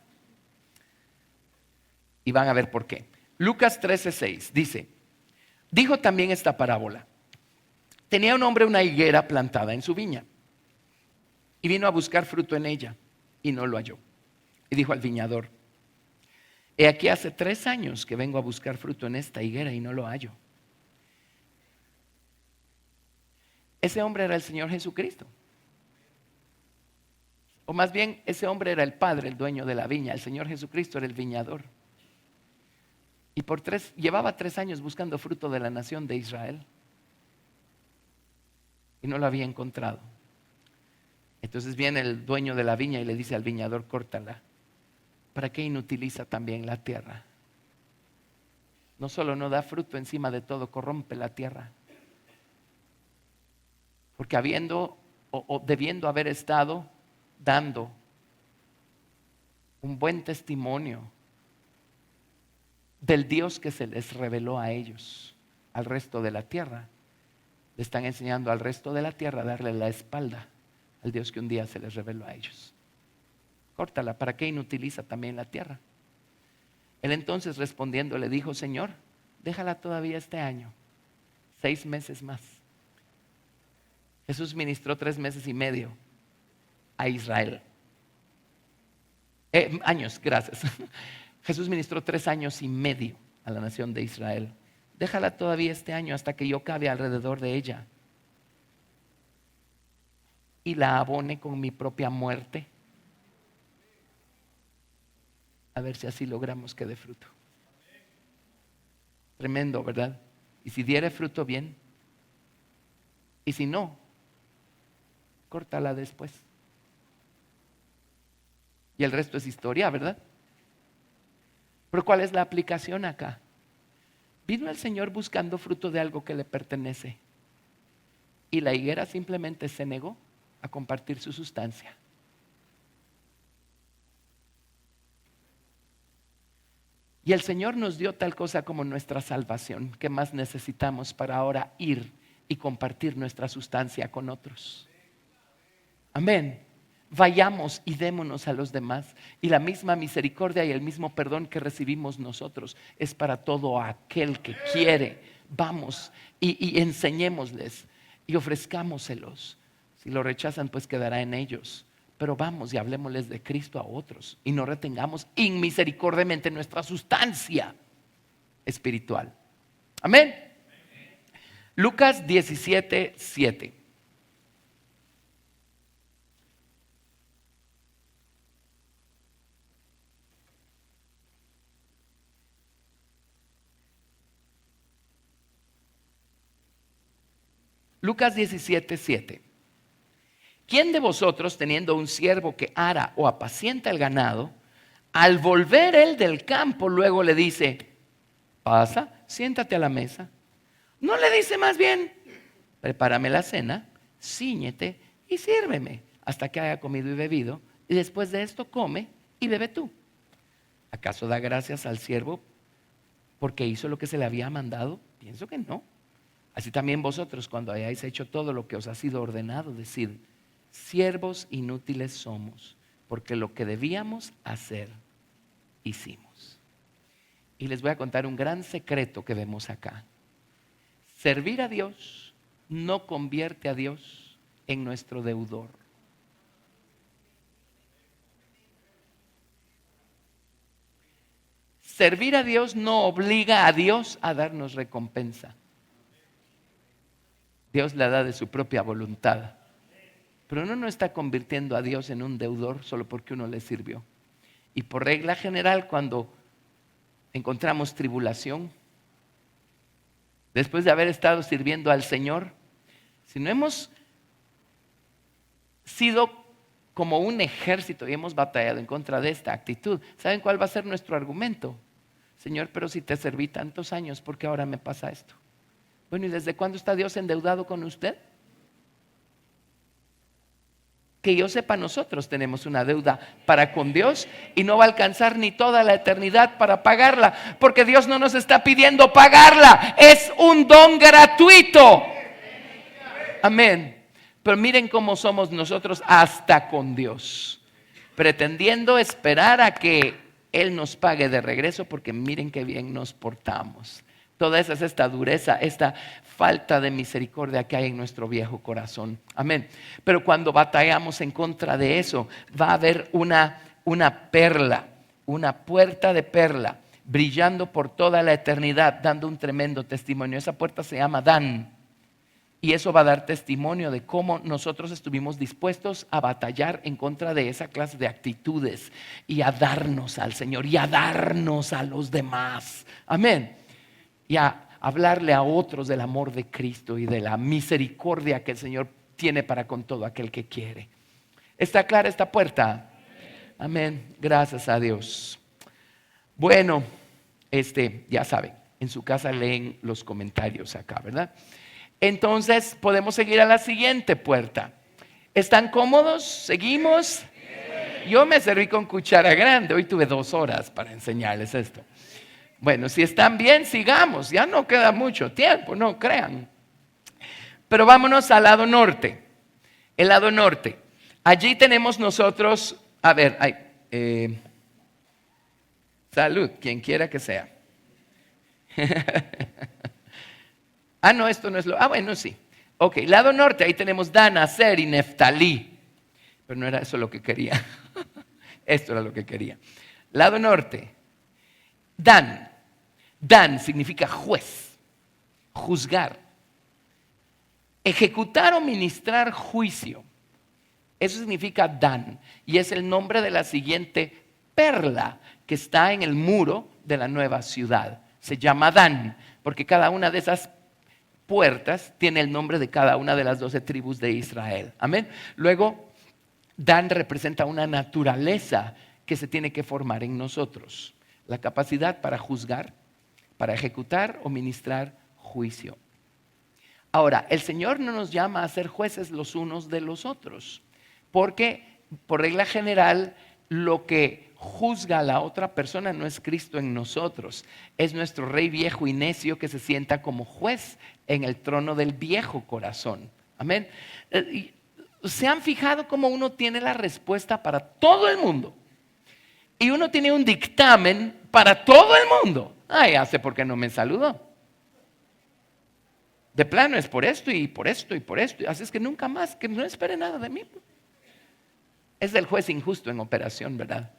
Y van a ver por qué. Lucas 13, 6 dice: dijo también esta parábola. Tenía un hombre una higuera plantada en su viña. Y vino a buscar fruto en ella. Y no lo halló. Y dijo al viñador: he aquí hace 3 años que vengo a buscar fruto en esta higuera y no lo hallo. Ese hombre era el Señor Jesucristo. O más bien, ese hombre era el padre, el dueño de la viña. El Señor Jesucristo era el viñador. Y llevaba 3 años buscando fruto de la nación de Israel. Y no lo había encontrado. Entonces viene el dueño de la viña y le dice al viñador: córtala. ¿Para qué inutiliza también la tierra? No solo no da fruto, encima de todo corrompe la tierra. Porque debiendo haber estado dando un buen testimonio del Dios que se les reveló a ellos, al resto de la tierra, le están enseñando al resto de la tierra a darle la espalda al Dios que un día se les reveló a ellos. Córtala, ¿para qué inutiliza también la tierra? Él entonces respondiendo le dijo: Señor, déjala todavía este año, 6 meses más. Jesús ministró 3 meses y medio a Israel. Años, gracias. Jesús ministró 3 años y medio a la nación de Israel. Déjala todavía este año hasta que yo cabe alrededor de ella y la abone con mi propia muerte. A ver si así logramos que dé fruto. Tremendo, ¿verdad? Y si diere fruto, bien. Y si no, córtala después. Y el resto es historia, ¿verdad? Pero ¿cuál es la aplicación acá? Vino el Señor buscando fruto de algo que le pertenece. Y la higuera simplemente se negó a compartir su sustancia. Y el Señor nos dio tal cosa como nuestra salvación. ¿Qué más necesitamos para ahora ir y compartir nuestra sustancia con otros? Amén. Vayamos y démonos a los demás. Y la misma misericordia y el mismo perdón que recibimos nosotros es para todo aquel que quiere. Vamos y enseñémosles y ofrezcámoselos. Si lo rechazan, pues quedará en ellos. Pero vamos y hablemosles de Cristo a otros y no retengamos inmisericordiamente nuestra sustancia espiritual. Amén. Lucas 17, 7. Lucas 17:7. ¿Quién de vosotros, teniendo un siervo que ara o apacienta el ganado, al volver él del campo, luego le dice, pasa, siéntate a la mesa? No le dice más bien, prepárame la cena, cíñete y sírveme hasta que haya comido y bebido, y después de esto come y bebe tú. ¿Acaso da gracias al siervo porque hizo lo que se le había mandado? Pienso que no. Así también vosotros, cuando hayáis hecho todo lo que os ha sido ordenado, decid, siervos inútiles somos, porque lo que debíamos hacer, hicimos. Y les voy a contar un gran secreto que vemos acá. Servir a Dios no convierte a Dios en nuestro deudor. Servir a Dios no obliga a Dios a darnos recompensa. Dios la da de su propia voluntad. Pero uno no está convirtiendo a Dios en un deudor solo porque uno le sirvió. Y por regla general, cuando encontramos tribulación, después de haber estado sirviendo al Señor, si no hemos sido como un ejército y hemos batallado en contra de esta actitud, ¿saben cuál va a ser nuestro argumento? Señor, pero si te serví tantos años, ¿por qué ahora me pasa esto? Bueno, ¿y desde cuándo está Dios endeudado con usted? Que yo sepa, nosotros tenemos una deuda para con Dios y no va a alcanzar ni toda la eternidad para pagarla, porque Dios no nos está pidiendo pagarla, es un don gratuito. Amén. Pero miren cómo somos nosotros hasta con Dios, pretendiendo esperar a que Él nos pague de regreso, porque miren qué bien nos portamos. Toda esa es esta dureza, esta falta de misericordia que hay en nuestro viejo corazón. Amén. Pero cuando batallamos en contra de eso, va a haber una perla, una puerta de perla, brillando por toda la eternidad, dando un tremendo testimonio. Esa puerta se llama Dan. Y eso va a dar testimonio de cómo nosotros estuvimos dispuestos a batallar en contra de esa clase de actitudes y a darnos al Señor y a darnos a los demás. Amén. Y a hablarle a otros del amor de Cristo y de la misericordia que el Señor tiene para con todo aquel que quiere. ¿Está clara esta puerta? Amén. Gracias a Dios. Bueno, ya saben, en su casa leen los comentarios acá, ¿verdad? Entonces podemos seguir a la siguiente puerta. ¿Están cómodos? ¿Seguimos? Yo me serví con cuchara grande. Hoy tuve 2 horas para enseñarles esto. Bueno, si están bien, sigamos. Ya no queda mucho tiempo, no crean. Pero vámonos al lado norte. El lado norte. Allí tenemos nosotros, a ver, salud, quien quiera que sea. No, esto no es lo. Bueno, sí. Ok, lado norte, ahí tenemos Dan, Aser y Neftalí. Pero no era eso lo que quería. Esto era lo que quería. Lado norte. Dan. Dan significa juez, juzgar, ejecutar o ministrar juicio. Eso significa Dan. Y es el nombre de la siguiente perla que está en el muro de la nueva ciudad. Se llama Dan, porque cada una de esas puertas tiene el nombre de cada una de las 12 tribus de Israel. Amén. Luego, Dan representa una naturaleza que se tiene que formar en nosotros. La capacidad para juzgar, para ejecutar o ministrar juicio. Ahora, el Señor no nos llama a ser jueces los unos de los otros, porque por regla general lo que juzga a la otra persona no es Cristo en nosotros, es nuestro rey viejo y necio que se sienta como juez en el trono del viejo corazón. Amén. ¿Se han fijado cómo uno tiene la respuesta para todo el mundo? Y uno tiene un dictamen para todo el mundo. Ya sé por qué no me saludó. De plano es por esto y por esto y por esto. Así es que nunca más, que no espere nada de mí. Es el juez injusto en operación, ¿verdad?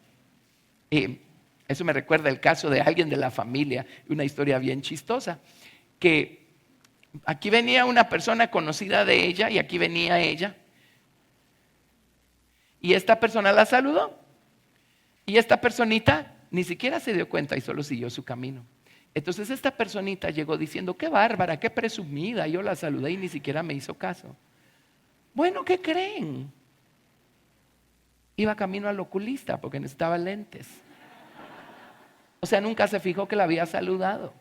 Y eso me recuerda el caso de alguien de la familia, una historia bien chistosa, que aquí venía una persona conocida de ella y aquí venía ella. Y esta persona la saludó. Y esta personita ni siquiera se dio cuenta y solo siguió su camino. Entonces esta personita llegó diciendo, qué bárbara, qué presumida. Yo la saludé y ni siquiera me hizo caso. Bueno, ¿qué creen? Iba camino al oculista porque necesitaba lentes. O sea, nunca se fijó que la había saludado.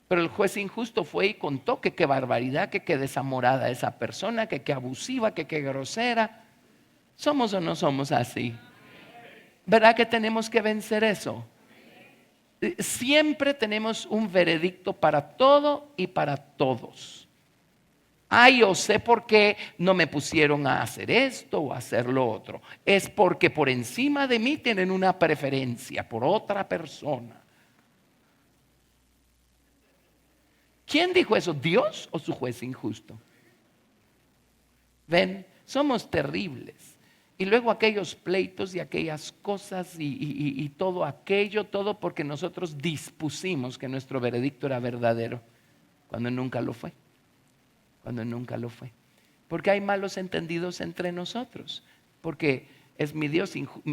Pero el juez injusto fue y contó que qué barbaridad, que qué desamorada esa persona, que qué abusiva, que qué grosera. ¿Somos o no somos así? ¿Verdad que tenemos que vencer eso? Siempre tenemos un veredicto para todo y para todos. Ay, yo sé por qué no me pusieron a hacer esto o a hacer lo otro. Es porque por encima de mí tienen una preferencia por otra persona. ¿Quién dijo eso? ¿Dios o su juez injusto? Ven, somos terribles. Y luego aquellos pleitos y aquellas cosas y todo aquello, todo porque nosotros dispusimos que nuestro veredicto era verdadero, cuando nunca lo fue. Cuando nunca lo fue. Porque hay malos entendidos entre nosotros. Porque es mi Dios,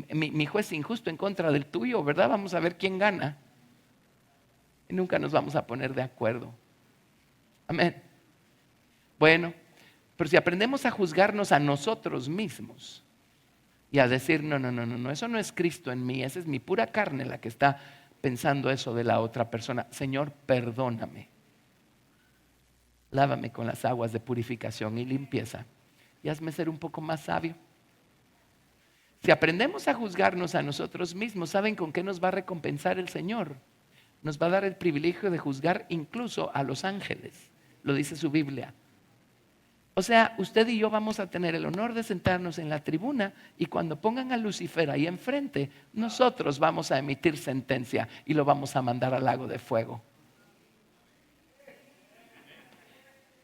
mi juez injusto en contra del tuyo, ¿verdad? Vamos a ver quién gana. Y nunca nos vamos a poner de acuerdo. Amén. Bueno, pero si aprendemos a juzgarnos a nosotros mismos y a decir, no, eso no es Cristo en mí, esa es mi pura carne la que está pensando eso de la otra persona. Señor, perdóname. Lávame con las aguas de purificación y limpieza y hazme ser un poco más sabio. Si aprendemos a juzgarnos a nosotros mismos, ¿saben con qué nos va a recompensar el Señor? Nos va a dar el privilegio de juzgar incluso a los ángeles. Lo dice su Biblia. O sea, usted y yo vamos a tener el honor de sentarnos en la tribuna y cuando pongan a Lucifer ahí enfrente, nosotros vamos a emitir sentencia y lo vamos a mandar al lago de fuego.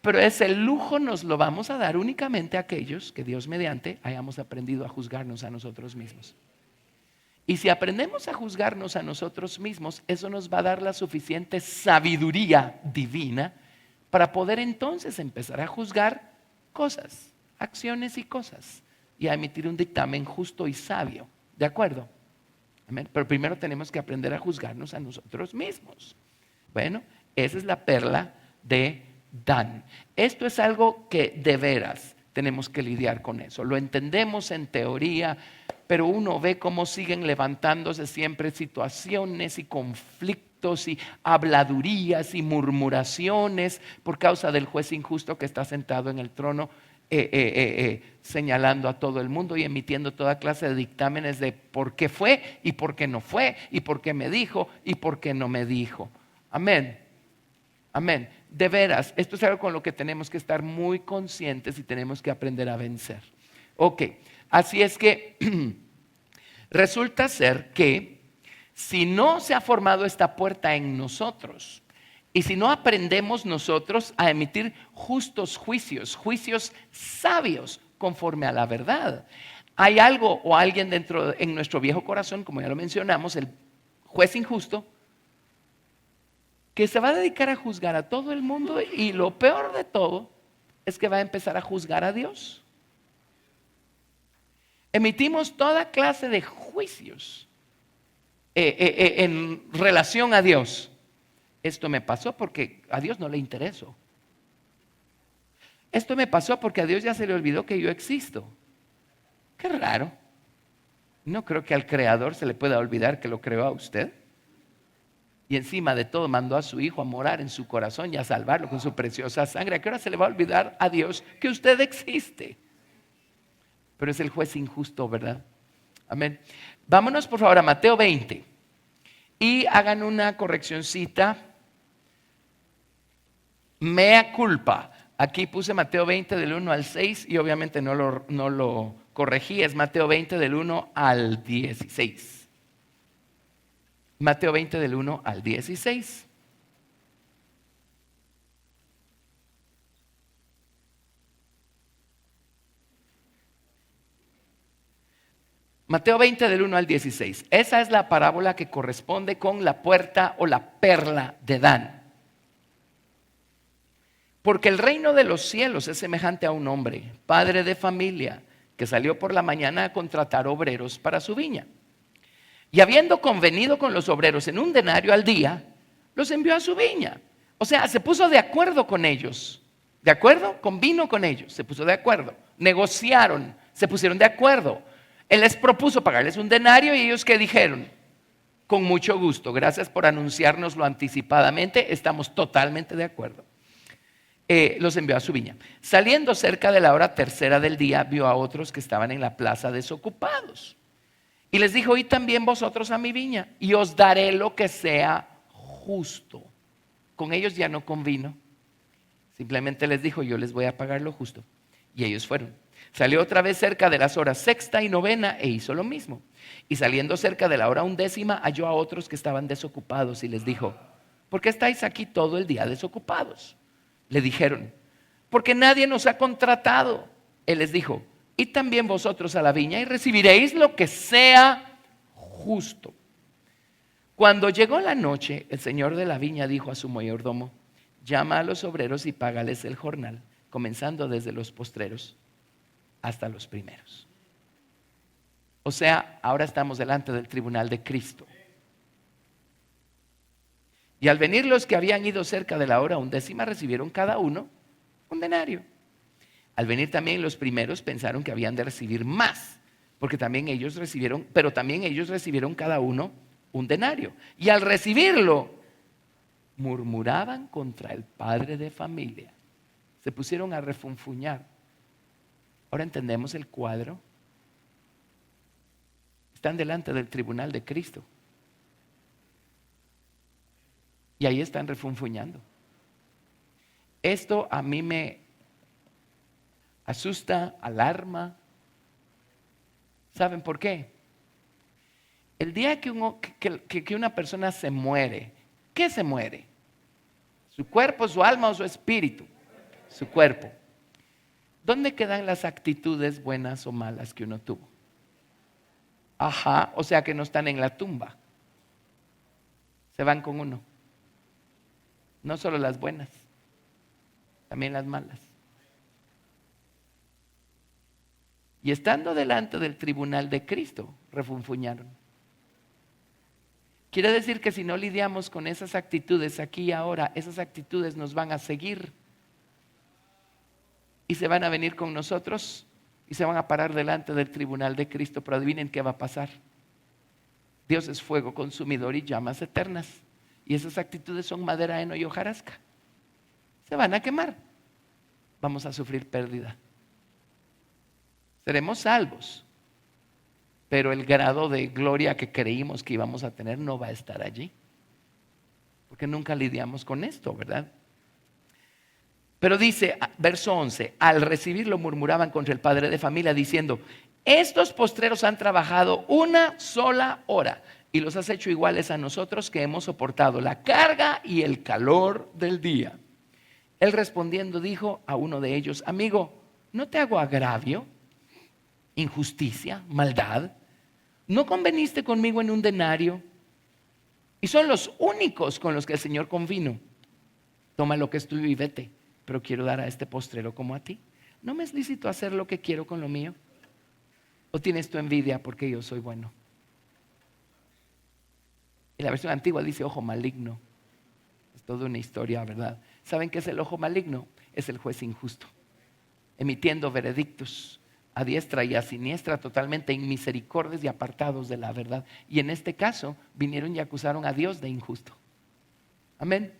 Pero ese lujo nos lo vamos a dar únicamente a aquellos que Dios mediante hayamos aprendido a juzgarnos a nosotros mismos. Y si aprendemos a juzgarnos a nosotros mismos, eso nos va a dar la suficiente sabiduría divina para poder entonces empezar a juzgar cosas, acciones y cosas, y a emitir un dictamen justo y sabio. ¿De acuerdo? Amén. Pero primero tenemos que aprender a juzgarnos a nosotros mismos. Bueno, esa es la perla de Dan. Esto es algo que de veras tenemos que lidiar con eso. Lo entendemos en teoría, pero uno ve cómo siguen levantándose siempre situaciones y conflictos y habladurías y murmuraciones por causa del juez injusto que está sentado en el trono señalando a todo el mundo y emitiendo toda clase de dictámenes de por qué fue y por qué no fue y por qué me dijo y por qué no me dijo. Amén. Amén. De veras, esto es algo con lo que tenemos que estar muy conscientes y tenemos que aprender a vencer. Ok, así es que resulta ser que si no se ha formado esta puerta en nosotros y si no aprendemos nosotros a emitir justos juicios, juicios sabios conforme a la verdad, hay algo o alguien en nuestro viejo corazón, como ya lo mencionamos, el juez injusto, que se va a dedicar a juzgar a todo el mundo y lo peor de todo es que va a empezar a juzgar a Dios. Emitimos toda clase de juicios en relación a Dios. Esto me pasó porque a Dios no le interesó. Esto me pasó porque a Dios ya se le olvidó que yo existo. Qué raro. No creo que al Creador se le pueda olvidar que lo creó a usted. Y encima de todo mandó a su Hijo a morar en su corazón y a salvarlo con su preciosa sangre. ¿A qué hora se le va a olvidar a Dios que usted existe? Pero es el juez injusto, ¿verdad? Amén. Vámonos por favor a Mateo 20 y hagan una correccioncita. Mea culpa. Aquí puse Mateo 20 del 1 al 6 y obviamente no lo corregí. Es Mateo 20 del 1 al 16. Mateo 20 del 1 al 16. Mateo 20 del 1 al 16. Esa es la parábola que corresponde con la puerta o la perla de Dan. Porque el reino de los cielos es semejante a un hombre, padre de familia, que salió por la mañana a contratar obreros para su viña. Y habiendo convenido con los obreros en un denario al día, los envió a su viña. O sea, se puso de acuerdo con ellos. ¿De acuerdo? Convino con ellos, se puso de acuerdo. Negociaron, se pusieron de acuerdo. Él les propuso pagarles un denario y ellos ¿qué dijeron? Con mucho gusto, gracias por anunciárnoslo anticipadamente, estamos totalmente de acuerdo. Los envió a su viña. Saliendo cerca de la hora tercera del día, vio a otros que estaban en la plaza desocupados. Y les dijo, id también vosotros a mi viña y os daré lo que sea justo. Con ellos ya no convino. Simplemente les dijo, yo les voy a pagar lo justo. Y ellos fueron. Salió otra vez cerca de las horas sexta y novena e hizo lo mismo. Y saliendo cerca de la hora undécima, halló a otros que estaban desocupados y les dijo, ¿por qué estáis aquí todo el día desocupados? Le dijeron, porque nadie nos ha contratado. Él les dijo, id también vosotros a la viña y recibiréis lo que sea justo. Cuando llegó la noche, el señor de la viña dijo a su mayordomo, llama a los obreros y págales el jornal, comenzando desde los postreros hasta los primeros. O sea, ahora estamos delante del tribunal de Cristo. Y al venir los que habían ido cerca de la hora undécima, recibieron cada uno un denario. Al venir también los primeros pensaron que habían de recibir más, porque también ellos recibieron, pero también ellos recibieron cada uno un denario. Y al recibirlo, murmuraban contra el padre de familia. Se pusieron a refunfuñar. Ahora entendemos el cuadro. Están delante del tribunal de Cristo. Y ahí están refunfuñando. Esto a mí me asusta, alarma. ¿Saben por qué? El día que una persona se muere, ¿qué se muere? ¿Su cuerpo, su alma o su espíritu? Su cuerpo. ¿Dónde quedan las actitudes buenas o malas que uno tuvo? Ajá, o sea que no están en la tumba. Se van con uno. No solo las buenas, también las malas. Y estando delante del tribunal de Cristo, refunfuñaron. Quiere decir que si no lidiamos con esas actitudes aquí y ahora, esas actitudes nos van a seguir. Y se van a venir con nosotros y se van a parar delante del tribunal de Cristo. Pero adivinen qué va a pasar. Dios es fuego consumidor y llamas eternas. Y esas actitudes son madera, heno y hojarasca. Se van a quemar. Vamos a sufrir pérdida. Seremos salvos. Pero el grado de gloria que creímos que íbamos a tener no va a estar allí. Porque nunca lidiamos con esto, ¿verdad? Pero dice, verso 11, al recibirlo murmuraban contra el padre de familia diciendo, estos postreros han trabajado una sola hora y los has hecho iguales a nosotros que hemos soportado la carga y el calor del día. Él respondiendo dijo a uno de ellos, amigo, ¿no te hago agravio, injusticia, maldad? ¿No conveniste conmigo en un denario? Y son los únicos con los que el Señor convino. Toma lo que es tuyo y vete, pero quiero dar a este postrero como a ti. ¿No me es lícito hacer lo que quiero con lo mío? ¿O tienes tu envidia porque yo soy bueno? Y la versión antigua dice ojo maligno. Es toda una historia, ¿verdad? ¿Saben qué es el ojo maligno? Es el juez injusto, emitiendo veredictos a diestra y a siniestra, totalmente inmisericordios y apartados de la verdad. Y en este caso vinieron y acusaron a Dios de injusto. Amén.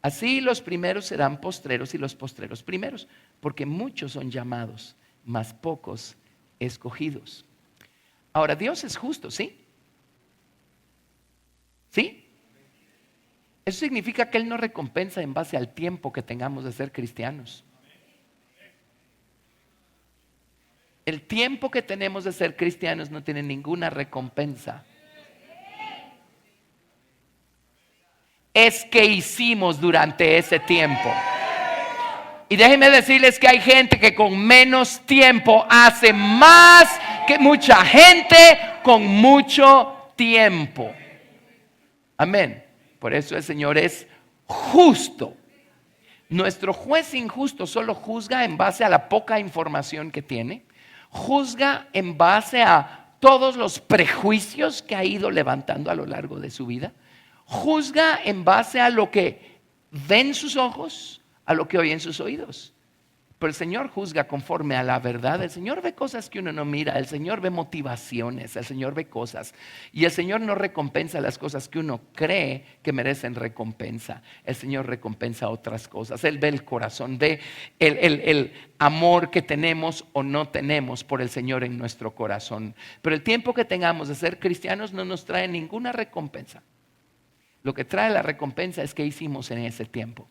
Así los primeros serán postreros y los postreros primeros, porque muchos son llamados, mas pocos escogidos. Ahora, Dios es justo, ¿sí? ¿Sí? Eso significa que Él nos recompensa en base al tiempo que tengamos de ser cristianos. El tiempo que tenemos de ser cristianos no tiene ninguna recompensa. Es que hicimos durante ese tiempo. Y déjenme decirles que hay gente que con menos tiempo hace más que mucha gente con mucho tiempo. Amén. Por eso el Señor es justo. Nuestro juez injusto solo juzga en base a la poca información que tiene. Juzga en base a todos los prejuicios que ha ido levantando a lo largo de su vida. juzga en base a lo que ven sus ojos, a lo que oyen sus oídos. Pero el Señor juzga conforme a la verdad. El Señor ve cosas que uno no mira. El Señor ve motivaciones. El Señor ve cosas. Y el Señor no recompensa las cosas que uno cree que merecen recompensa. El Señor recompensa otras cosas. Él ve el corazón, ve el amor que tenemos o no tenemos por el Señor en nuestro corazón. Pero el tiempo que tengamos de ser cristianos no nos trae ninguna recompensa. Lo que trae la recompensa es qué hicimos en ese tiempo.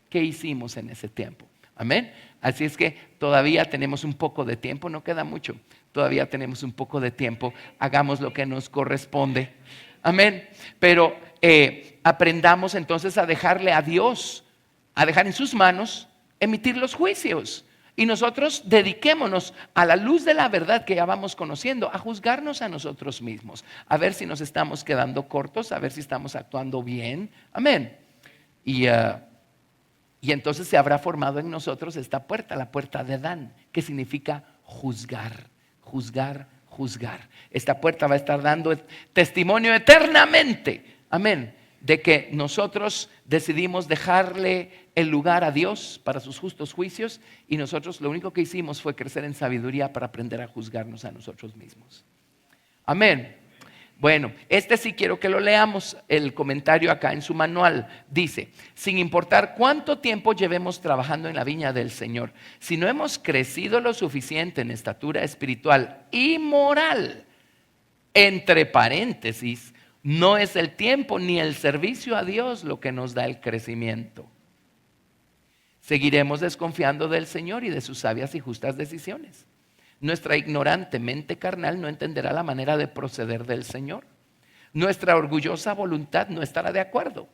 ¿Qué hicimos en ese tiempo? Amén. Así es que todavía tenemos un poco de tiempo, no queda mucho. Todavía tenemos un poco de tiempo. Hagamos lo que nos corresponde. Amén. Pero aprendamos entonces a dejarle a Dios, a dejar en sus manos emitir los juicios. Y nosotros dediquémonos a la luz de la verdad que ya vamos conociendo, a juzgarnos a nosotros mismos, a ver si nos estamos quedando cortos, a ver si estamos actuando bien. Amén. Y entonces se habrá formado en nosotros esta puerta, la puerta de Dan, que significa juzgar, juzgar, juzgar. Esta puerta va a estar dando testimonio eternamente, amén, de que nosotros decidimos dejarle el lugar a Dios para sus justos juicios y nosotros lo único que hicimos fue crecer en sabiduría para aprender a juzgarnos a nosotros mismos. Amén. Bueno, este sí quiero que lo leamos, el comentario acá en su manual. Dice, sin importar cuánto tiempo llevemos trabajando en la viña del Señor, si no hemos crecido lo suficiente en estatura espiritual y moral, entre paréntesis, no es el tiempo ni el servicio a Dios lo que nos da el crecimiento. Seguiremos desconfiando del Señor y de sus sabias y justas decisiones. Nuestra ignorante mente carnal no entenderá la manera de proceder del Señor. Nuestra orgullosa voluntad no estará de acuerdo.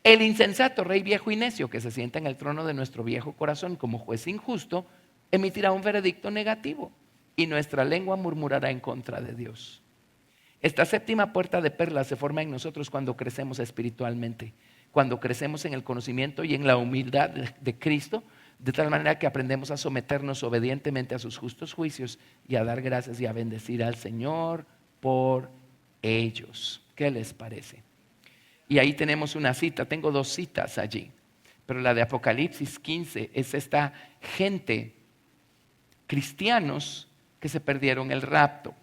El insensato rey viejo y necio que se sienta en el trono de nuestro viejo corazón como juez injusto emitirá un veredicto negativo y nuestra lengua murmurará en contra de Dios. Esta séptima puerta de perlas se forma en nosotros cuando crecemos espiritualmente, cuando crecemos en el conocimiento y en la humildad de Cristo, de tal manera que aprendemos a someternos obedientemente a sus justos juicios y a dar gracias y a bendecir al Señor por ellos. ¿Qué les parece? Y ahí tenemos una cita, tengo dos citas allí, pero la de Apocalipsis 15 es esta gente, cristianos que se perdieron el rapto.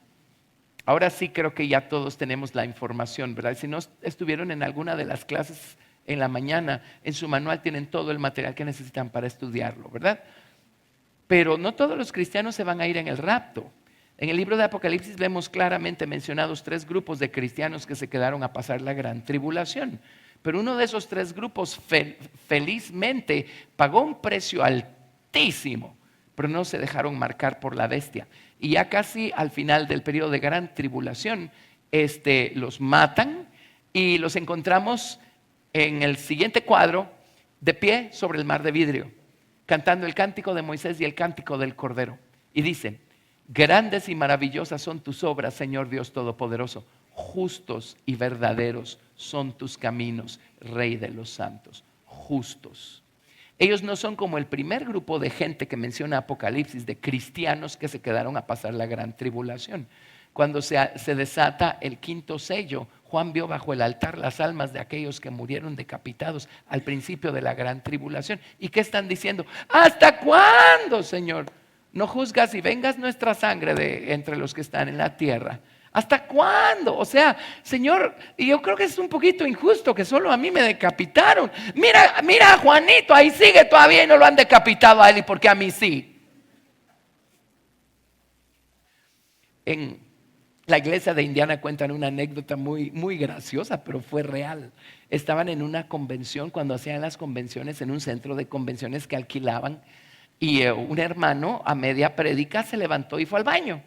Ahora sí creo que ya todos tenemos la información, ¿verdad? Si no estuvieron en alguna de las clases en la mañana, en su manual tienen todo el material que necesitan para estudiarlo, ¿verdad? Pero no todos los cristianos se van a ir en el rapto. En el libro de Apocalipsis vemos claramente mencionados 3 grupos de cristianos que se quedaron a pasar la gran tribulación. Pero uno de esos 3 grupos felizmente pagó un precio altísimo, pero no se dejaron marcar por la bestia. Y ya casi al final del periodo de gran tribulación, los matan y los encontramos en el siguiente cuadro, de pie sobre el mar de vidrio, cantando el cántico de Moisés y el cántico del Cordero. Y dicen, grandes y maravillosas son tus obras, Señor Dios Todopoderoso. Justos y verdaderos son tus caminos, Rey de los santos. Justos. Ellos no son como el primer grupo de gente que menciona Apocalipsis, de cristianos que se quedaron a pasar la gran tribulación. Cuando se desata el 5º sello, Juan vio bajo el altar las almas de aquellos que murieron decapitados al principio de la gran tribulación. ¿Y qué están diciendo? ¿Hasta cuándo, Señor? No juzgas y vengas nuestra sangre de entre los que están en la tierra. ¿Hasta cuándo? O sea, Señor, yo creo que es un poquito injusto que solo a mí me decapitaron. Mira a Juanito, ahí sigue todavía y no lo han decapitado a él, ¿y por qué a mí sí? En la iglesia de Indiana cuentan una anécdota muy, muy graciosa, pero fue real. Estaban en una convención, cuando hacían las convenciones, en un centro de convenciones que alquilaban, y un hermano a media prédica se levantó y fue al baño.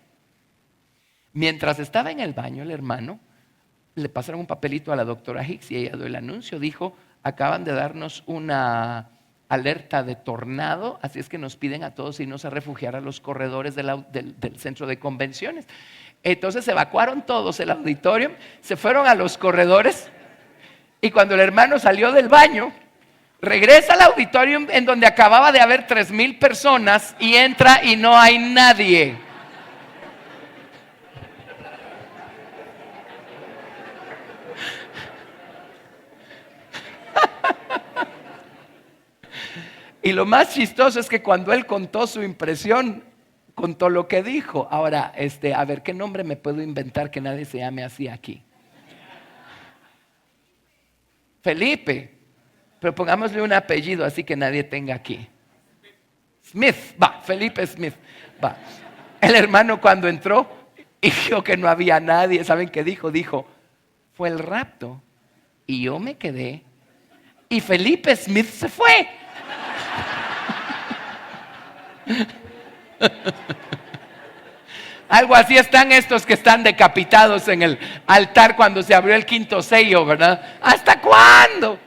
Mientras estaba en el baño, el hermano, le pasaron un papelito a la doctora Hicks y ella dio el anuncio. Dijo, acaban de darnos una alerta de tornado, así es que nos piden a todos irnos a refugiar a los corredores del centro de convenciones. Entonces se evacuaron todos el auditorio, se fueron a los corredores y cuando el hermano salió del baño, regresa al auditorio en donde acababa de haber 3,000 personas y entra y no hay nadie. Y lo más chistoso es que cuando él contó su impresión, contó lo que dijo. Ahora, a ver, ¿qué nombre me puedo inventar que nadie se llame así aquí? Felipe. Pero pongámosle un apellido así que nadie tenga aquí. Smith, va, Felipe Smith, va. El hermano cuando entró y vio que no había nadie, ¿saben qué dijo? Dijo, fue el rapto y yo me quedé y Felipe Smith se fue. Algo así están estos que están decapitados en el altar cuando se abrió el quinto sello, ¿verdad? ¿Hasta cuándo?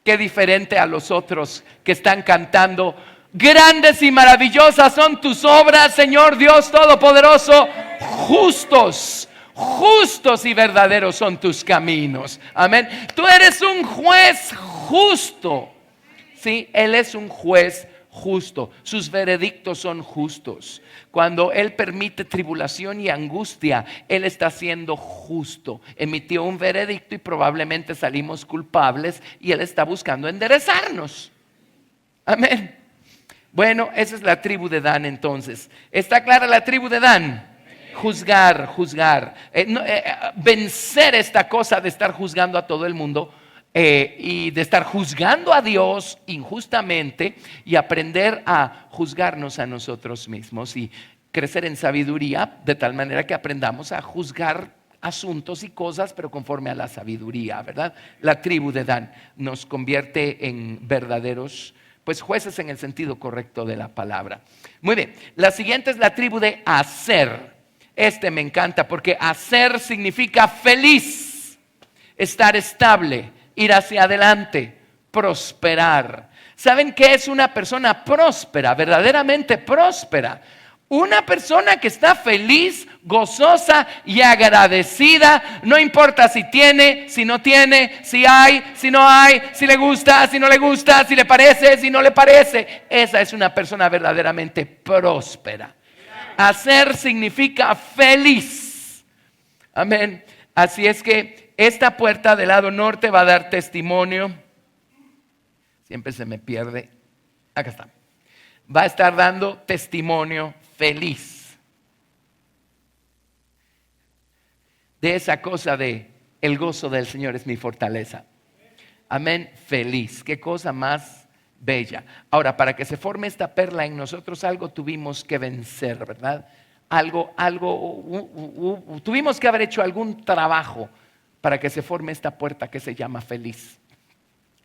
Qué diferente a los otros que están cantando: grandes y maravillosas son tus obras, Señor Dios Todopoderoso. Justos, justos y verdaderos son tus caminos. Amén. Tú eres un juez justo. Sí, Él es un juez justo. Sus veredictos son justos. Cuando Él permite tribulación y angustia, Él está siendo justo. Emitió un veredicto y probablemente salimos culpables y Él está buscando enderezarnos. Amén. Bueno, esa es la tribu de Dan entonces. ¿Está clara la tribu de Dan? Juzgar, juzgar. Vencer esta cosa de estar juzgando a todo el mundo. Y de estar juzgando a Dios injustamente y aprender a juzgarnos a nosotros mismos y crecer en sabiduría de tal manera que aprendamos a juzgar asuntos y cosas pero conforme a la sabiduría, ¿verdad? La tribu de Dan nos convierte en verdaderos jueces en el sentido correcto de la palabra. Muy bien, la siguiente es la tribu de Aser. Me encanta porque Aser significa feliz, estar estable, ir hacia adelante, prosperar. ¿Saben qué es una persona próspera, verdaderamente próspera? Una persona que está feliz, gozosa y agradecida, no importa si tiene, si no tiene, si hay, si no hay, si le gusta, si no le gusta, si le parece, si no le parece. Esa es una persona verdaderamente próspera. Hacer significa feliz. Amén. Así es que esta puerta del lado norte va a dar testimonio. Siempre se me pierde. Acá está. Va a estar dando testimonio feliz de esa cosa de el gozo del Señor es mi fortaleza. Amén, feliz. Qué cosa más bella. Ahora, para que se forme esta perla en nosotros, algo tuvimos que vencer, ¿verdad? Tuvimos que haber hecho algún trabajo para que se forme esta puerta que se llama feliz.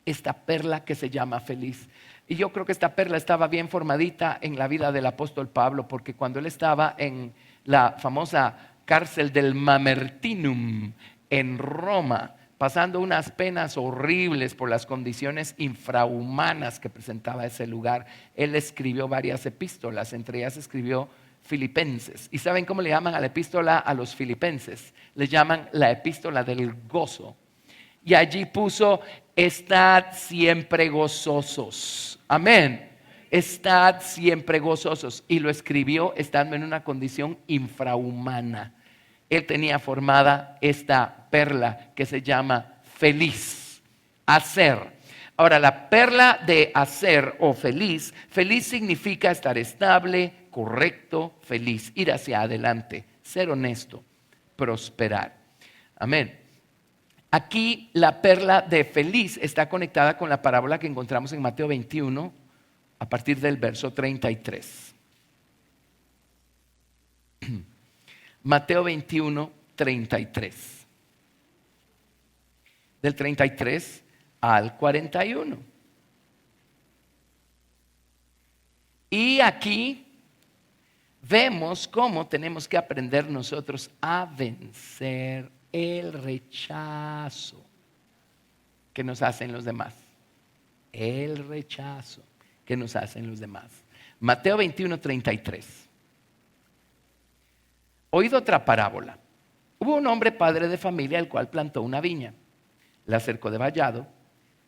Esta perla que se llama feliz. Y yo creo que esta perla estaba bien formadita en la vida del apóstol Pablo, porque cuando él estaba en la famosa cárcel del Mamertinum en Roma, pasando unas penas horribles por las condiciones infrahumanas que presentaba ese lugar, él escribió varias epístolas, entre ellas escribió Filipenses. ¿Y saben cómo le llaman a la epístola a los filipenses? Le llaman la epístola del gozo. Y allí puso: estad siempre gozosos. Amén. Estad siempre gozosos. Y lo escribió estando en una condición infrahumana. Él tenía formada esta perla que se llama feliz. Aser. Ahora, la perla de Aser o feliz, feliz significa estar estable, correcto, feliz, ir hacia adelante, ser honesto, prosperar. Amén. Aquí la perla de feliz está conectada con la parábola que encontramos en Mateo 21 a partir del verso 33. Mateo 21, 33. Del 33 al 41. Y aquí vemos cómo tenemos que aprender nosotros a vencer el rechazo que nos hacen los demás. El rechazo que nos hacen los demás. Mateo 21, 33. Oído otra parábola. Hubo un hombre padre de familia el cual plantó una viña, la cercó de vallado,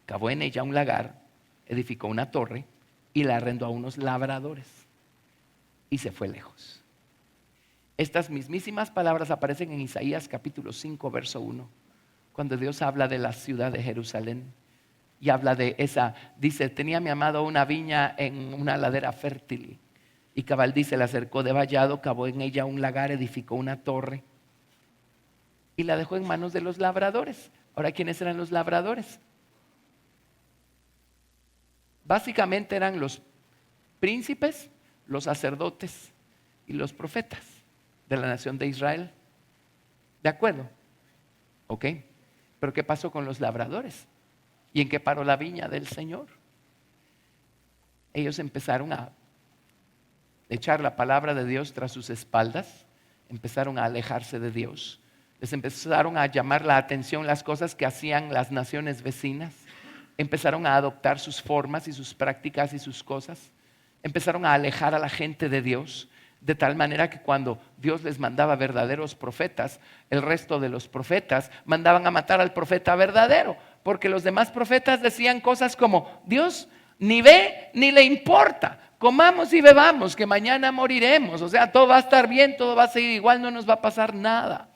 cavó en ella un lagar, edificó una torre y la arrendó a unos labradores y se fue lejos. Estas mismísimas palabras aparecen en Isaías capítulo 5 verso 1, cuando Dios habla de la ciudad de Jerusalén y habla de esa, dice, tenía mi amado una viña en una ladera fértil. Y cabal dice, la acercó de vallado, cavó en ella un lagar, edificó una torre y la dejó en manos de los labradores. Ahora, ¿quiénes eran los labradores? Básicamente eran los príncipes, los sacerdotes y los profetas de la nación de Israel. ¿De acuerdo? ¿Ok? Pero ¿qué pasó con los labradores? ¿Y en qué paró la viña del Señor? Ellos empezaron a echar la palabra de Dios tras sus espaldas, empezaron a alejarse de Dios, les empezaron a llamar la atención las cosas que hacían las naciones vecinas, empezaron a adoptar sus formas y sus prácticas y sus cosas, empezaron a alejar a la gente de Dios, de tal manera que cuando Dios les mandaba verdaderos profetas, el resto de los profetas mandaban a matar al profeta verdadero, porque los demás profetas decían cosas como, Dios ni ve ni le importa, comamos y bebamos, que mañana moriremos, o sea, todo va a estar bien, todo va a seguir igual, no nos va a pasar nada.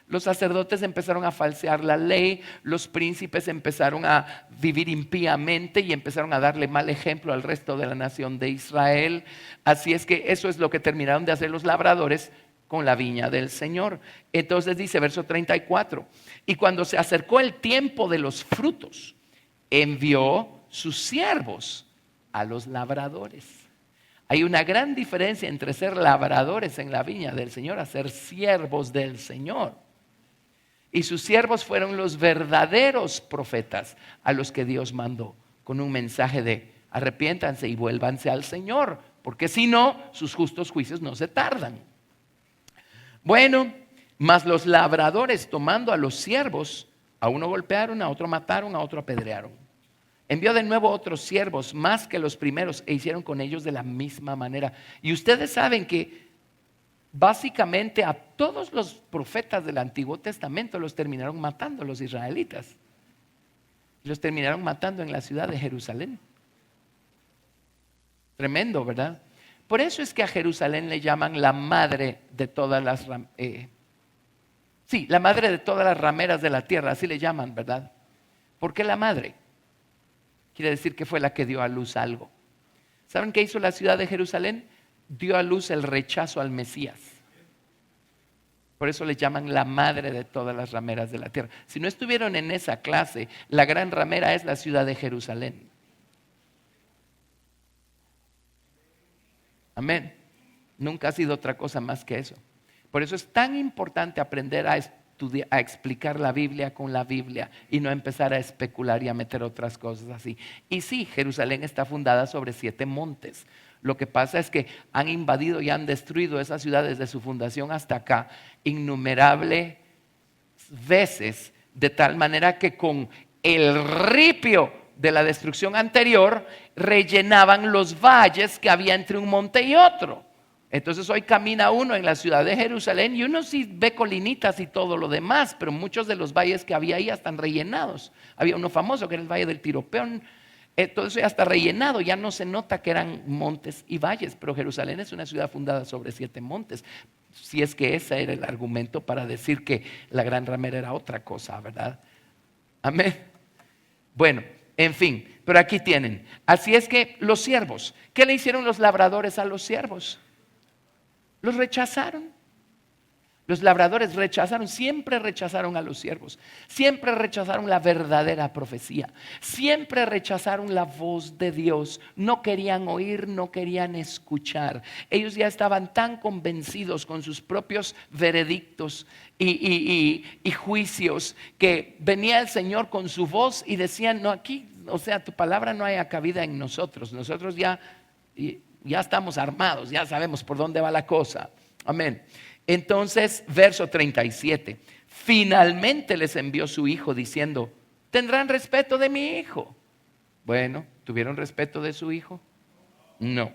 Los sacerdotes empezaron a falsear la ley, los príncipes empezaron a vivir impíamente y empezaron a darle mal ejemplo al resto de la nación de Israel. Así es que eso es lo que terminaron de hacer los labradores con la viña del Señor. Entonces dice verso 34, y cuando se acercó el tiempo de los frutos, envió sus siervos a los labradores. Hay una gran diferencia entre ser labradores en la viña del Señor a ser siervos del Señor. Y sus siervos fueron los verdaderos profetas a los que Dios mandó con un mensaje de arrepiéntanse y vuélvanse al Señor, porque si no, sus justos juicios no se tardan. Bueno, mas los labradores, tomando a los siervos, a uno golpearon, a otro mataron, a otro apedrearon. Envió de nuevo otros siervos más que los primeros e hicieron con ellos de la misma manera. Y ustedes saben que básicamente a todos los profetas del Antiguo Testamento los terminaron matando los israelitas. Los terminaron matando en la ciudad de Jerusalén. Tremendo, ¿verdad? Por eso es que a Jerusalén le llaman la madre de todas las la madre de todas las rameras de la tierra, así le llaman, ¿verdad? ¿Por qué la madre? Quiere decir que fue la que dio a luz algo. ¿Saben qué hizo la ciudad de Jerusalén? Dio a luz el rechazo al Mesías. Por eso le llaman la madre de todas las rameras de la tierra. Si no estuvieron en esa clase, la gran ramera es la ciudad de Jerusalén. Amén. Nunca ha sido otra cosa más que eso. Por eso es tan importante aprender a estudiar, a explicar la Biblia con la Biblia y no empezar a especular y a meter otras cosas así. Y sí, Jerusalén está fundada sobre 7 montes. Lo que pasa es que han invadido y han destruido esa ciudad desde su fundación hasta acá innumerables veces, de tal manera que con el ripio de la destrucción anterior rellenaban los valles que había entre un monte y otro. Entonces hoy camina uno en la ciudad de Jerusalén y uno sí ve colinitas y todo lo demás, pero muchos de los valles que había ahí ya están rellenados. Había uno famoso que era el Valle del Tiropeón. Todo eso ya está rellenado, ya no se nota que eran montes y valles, pero Jerusalén es una ciudad fundada sobre 7 montes. Si es que ese era el argumento para decir que la gran ramera era otra cosa, ¿verdad? Amén. Bueno, en fin, pero aquí tienen. Así es que los siervos, ¿qué le hicieron los labradores a los siervos? Los rechazaron. Los labradores rechazaron, siempre rechazaron a los siervos, siempre rechazaron la verdadera profecía, siempre rechazaron la voz de Dios, no querían oír, no querían escuchar. Ellos ya estaban tan convencidos con sus propios veredictos y juicios que venía el Señor con su voz y decían, no, aquí, o sea, tu palabra no haya cabida en nosotros, nosotros ya estamos armados, ya sabemos por dónde va la cosa. Amén. Entonces, verso 37, finalmente les envió su hijo diciendo, ¿tendrán respeto de mi hijo? Bueno, ¿tuvieron respeto de su hijo? No.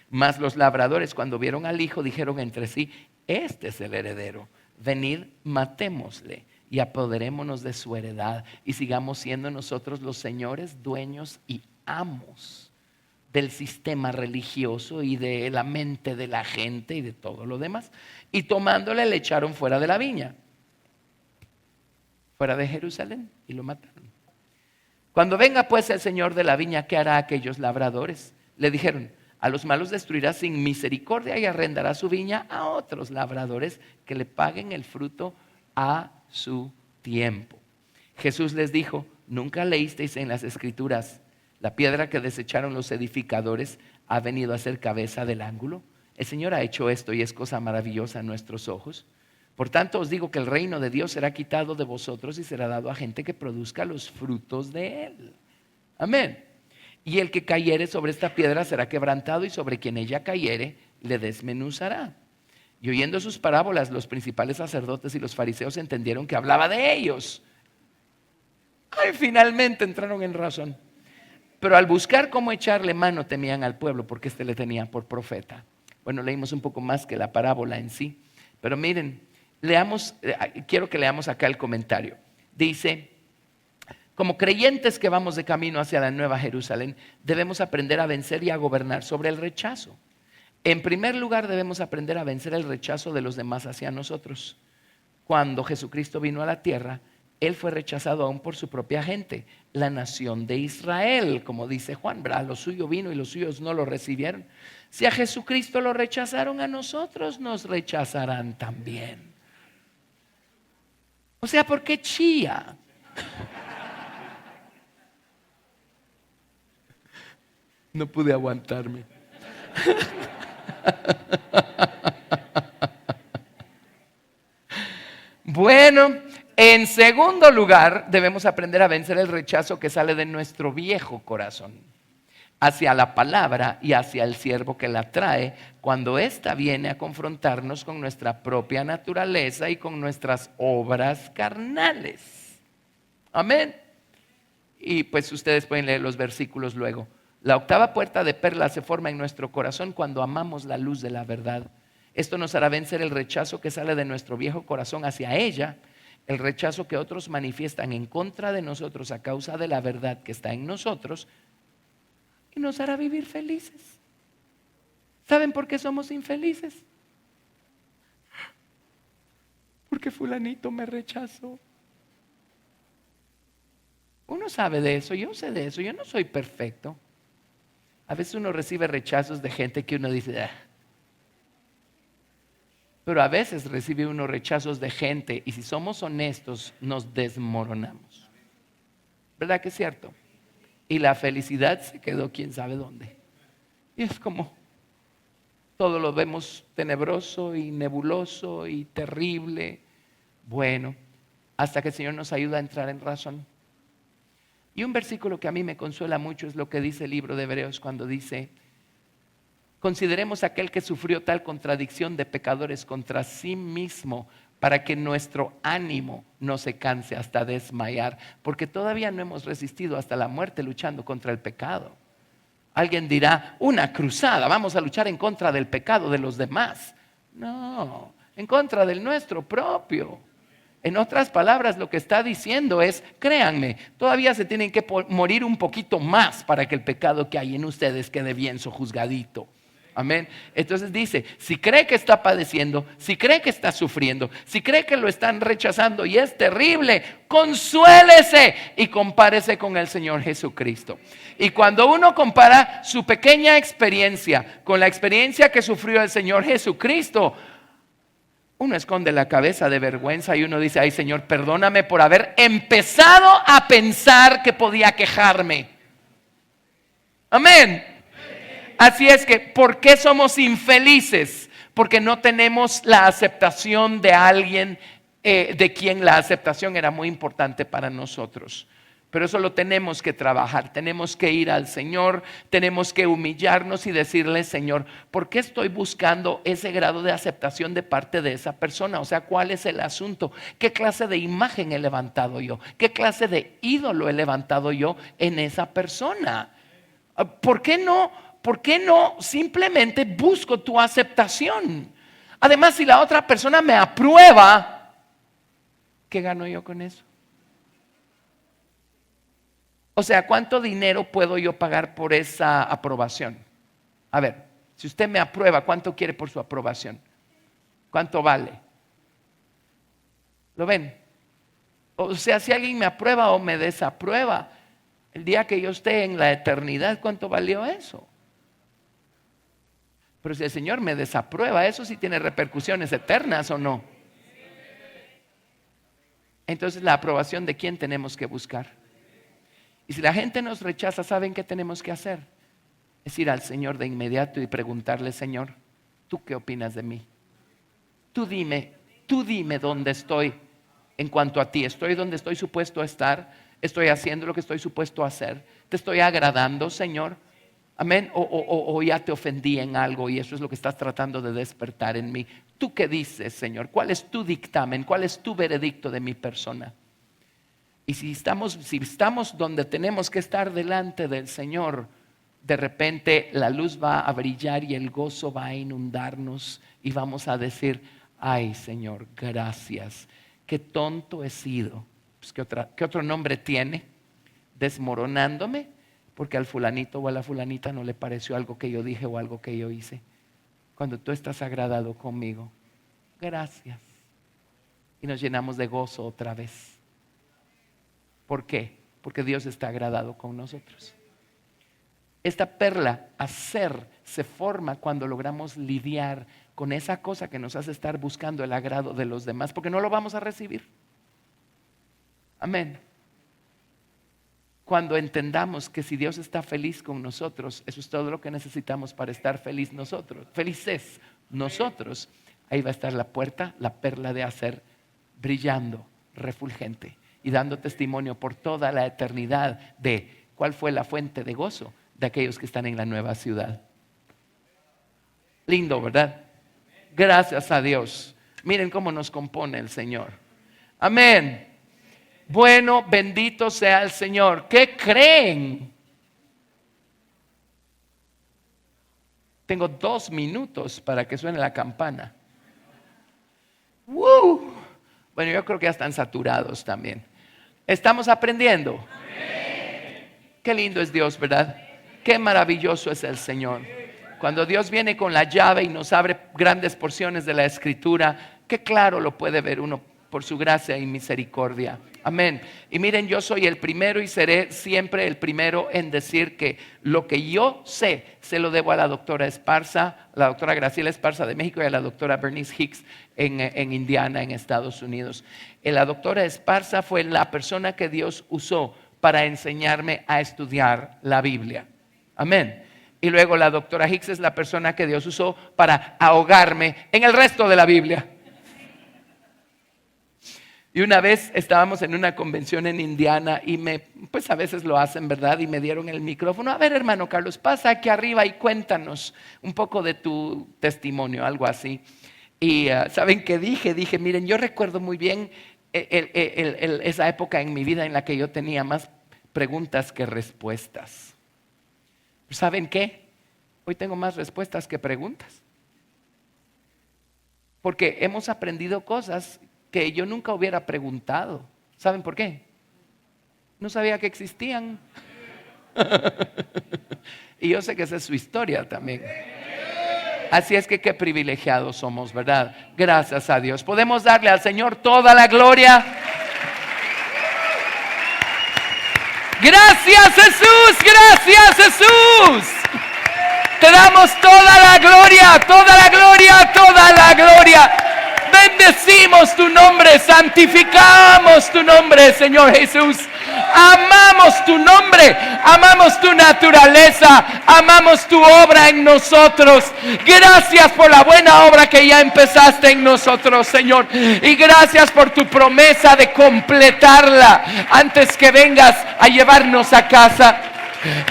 Mas los labradores cuando vieron al hijo dijeron entre sí, este es el heredero, venid, matémosle y apoderémonos de su heredad y sigamos siendo nosotros los señores, dueños y amos del sistema religioso y de la mente de la gente y de todo lo demás. Y tomándole le echaron fuera de la viña, fuera de Jerusalén, y lo mataron. Cuando venga pues el Señor de la viña, ¿qué hará a aquellos labradores? Le dijeron: a los malos destruirá sin misericordia y arrendará su viña a otros labradores que le paguen el fruto a su tiempo. Jesús les dijo: ¿nunca leísteis en las Escrituras: la piedra que desecharon los edificadores ha venido a ser cabeza del ángulo? El Señor ha hecho esto y es cosa maravillosa a nuestros ojos. Por tanto os digo que el reino de Dios será quitado de vosotros y será dado a gente que produzca los frutos de él. Amén. Y el que cayere sobre esta piedra será quebrantado, y sobre quien ella cayere le desmenuzará. Y oyendo sus parábolas, los principales sacerdotes y los fariseos entendieron que hablaba de ellos. Ay, finalmente entraron en razón. Pero al buscar cómo echarle mano, temían al pueblo, porque éste le tenía por profeta. Bueno, leímos un poco más que la parábola en sí. Pero miren, quiero que leamos acá el comentario. Dice: como creyentes que vamos de camino hacia la Nueva Jerusalén, debemos aprender a vencer y a gobernar sobre el rechazo. En primer lugar, debemos aprender a vencer el rechazo de los demás hacia nosotros. Cuando Jesucristo vino a la tierra, Él fue rechazado aún por su propia gente, la nación de Israel, como dice Juan, ¿verdad? Lo suyo vino y los suyos no lo recibieron. Si a Jesucristo lo rechazaron, a nosotros nos rechazarán también. O sea, ¿por qué chía? No pude aguantarme. Bueno, en segundo lugar, debemos aprender a vencer el rechazo que sale de nuestro viejo corazón hacia la palabra y hacia el siervo que la trae, cuando ésta viene a confrontarnos con nuestra propia naturaleza y con nuestras obras carnales. Amén. Y pues ustedes pueden leer los versículos luego. La octava puerta de perla se forma en nuestro corazón cuando amamos la luz de la verdad. Esto nos hará vencer el rechazo que sale de nuestro viejo corazón hacia ella, el rechazo que otros manifiestan en contra de nosotros a causa de la verdad que está en nosotros, y nos hará vivir felices. ¿Saben por qué somos infelices? Porque fulanito me rechazó. Uno sabe de eso, yo sé de eso, yo no soy perfecto. A veces uno recibe rechazos de gente que uno dice, ah. Pero a veces recibe uno rechazos de gente y si somos honestos nos desmoronamos. ¿Verdad que es cierto? Y la felicidad se quedó quién sabe dónde. Y es como todo lo vemos tenebroso y nebuloso y terrible. Bueno, hasta que el Señor nos ayuda a entrar en razón. Y un versículo que a mí me consuela mucho es lo que dice el libro de Hebreos cuando dice: consideremos aquel que sufrió tal contradicción de pecadores contra sí mismo, para que nuestro ánimo no se canse hasta desmayar, porque todavía no hemos resistido hasta la muerte luchando contra el pecado. Alguien dirá, una cruzada, vamos a luchar en contra del pecado de los demás. No, en contra del nuestro propio. En otras palabras, lo que está diciendo es, créanme, todavía se tienen que morir un poquito más para que el pecado que hay en ustedes quede bien sojuzgadito. Amén. Entonces dice, si cree que está padeciendo, si cree que está sufriendo, si cree que lo están rechazando y es terrible, consuélese y compárese con el Señor Jesucristo. Y cuando uno compara su pequeña experiencia con la experiencia que sufrió el Señor Jesucristo, uno esconde la cabeza de vergüenza y uno dice, ay Señor, perdóname por haber empezado a pensar que podía quejarme. Amén. Así es que, ¿por qué somos infelices? Porque no tenemos la aceptación de alguien de quien la aceptación era muy importante para nosotros. Pero eso lo tenemos que trabajar, tenemos que ir al Señor, tenemos que humillarnos y decirle, Señor, ¿por qué estoy buscando ese grado de aceptación de parte de esa persona? O sea, ¿cuál es el asunto? ¿Qué clase de imagen he levantado yo? ¿Qué clase de ídolo he levantado yo en esa persona? ¿Por qué no simplemente busco tu aceptación? Además, si la otra persona me aprueba, ¿qué gano yo con eso? O sea, ¿cuánto dinero puedo yo pagar por esa aprobación? A ver, si usted me aprueba, ¿cuánto quiere por su aprobación? ¿Cuánto vale? ¿Lo ven? O sea, si alguien me aprueba o me desaprueba, El día que yo esté en la eternidad, ¿cuánto valió eso? Pero si el Señor me desaprueba, eso sí tiene repercusiones eternas, ¿o no? Entonces, la aprobación de quién tenemos que buscar. Y si la gente nos rechaza, ¿saben qué tenemos que hacer? Es ir al Señor de inmediato y preguntarle: Señor, ¿tú qué opinas de mí? Tú dime dónde estoy en cuanto a ti. ¿Estoy donde estoy supuesto a estar? ¿Estoy haciendo lo que estoy supuesto a hacer? ¿Te estoy agradando, Señor? Amén. O ya te ofendí en algo y eso es lo que estás tratando de despertar en mí. ¿Tú qué dices, Señor? ¿Cuál es tu dictamen? ¿Cuál es tu veredicto de mi persona? Y si estamos donde tenemos que estar delante del Señor, de repente la luz va a brillar y el gozo va a inundarnos y vamos a decir: ay, Señor, gracias. Qué tonto he sido. Pues, ¿qué otro nombre tiene? Desmoronándome porque al fulanito o a la fulanita no le pareció algo que yo dije o algo que yo hice. Cuando tú estás agradado conmigo, gracias. Y nos llenamos de gozo otra vez. ¿Por qué? Porque Dios está agradado con nosotros. Esta perla, hacer, se forma cuando logramos lidiar con esa cosa que nos hace estar buscando el agrado de los demás, porque no lo vamos a recibir. Amén. Cuando entendamos que si Dios está feliz con nosotros, eso es todo lo que necesitamos para estar felices nosotros, ahí va a estar la puerta, la perla de hacer, brillando, refulgente y dando testimonio por toda la eternidad de cuál fue la fuente de gozo de aquellos que están en la nueva ciudad. Lindo, ¿verdad? Gracias a Dios. Miren cómo nos compone el Señor. Amén. Bueno, bendito sea el Señor. ¿Qué creen? Tengo 2 minutos para que suene la campana. Bueno, yo creo que ya están saturados también. ¿Estamos aprendiendo? Amén. Qué lindo es Dios, ¿verdad? Qué maravilloso es el Señor. Cuando Dios viene con la llave y nos abre grandes porciones de la Escritura, qué claro lo puede ver uno por su gracia y misericordia. Amén. Y miren, yo soy el primero y seré siempre el primero en decir que lo que yo sé, se lo debo a la doctora Esparza, la doctora Graciela Esparza de México y a la doctora Bernice Hicks en Indiana, en Estados Unidos. La doctora Esparza fue la persona que Dios usó para enseñarme a estudiar la Biblia. Amén. Y luego la doctora Hicks es la persona que Dios usó para ahogarme en el resto de la Biblia. Y una vez estábamos en una convención en Indiana y pues a veces lo hacen, ¿verdad? Y me dieron el micrófono. A ver, hermano Carlos, pasa aquí arriba y cuéntanos un poco de tu testimonio, algo así. Y ¿saben qué dije? Dije, miren, yo recuerdo muy bien esa época en mi vida en la que yo tenía más preguntas que respuestas. ¿Saben qué? Hoy tengo más respuestas que preguntas. Porque hemos aprendido cosas que yo nunca hubiera preguntado. ¿Saben por qué? No sabía que existían. Y yo sé que esa es su historia también. Así es que qué privilegiados somos, ¿verdad? Gracias a Dios. Podemos darle al Señor toda la gloria. Gracias, Jesús. Gracias, Jesús. Te damos toda la gloria, toda la gloria, toda la gloria. Bendecimos tu nombre, santificamos tu nombre, Señor Jesús. Amamos tu nombre, amamos tu naturaleza, amamos tu obra en nosotros. Gracias por la buena obra que ya empezaste en nosotros, Señor. Y gracias por tu promesa de completarla antes que vengas a llevarnos a casa.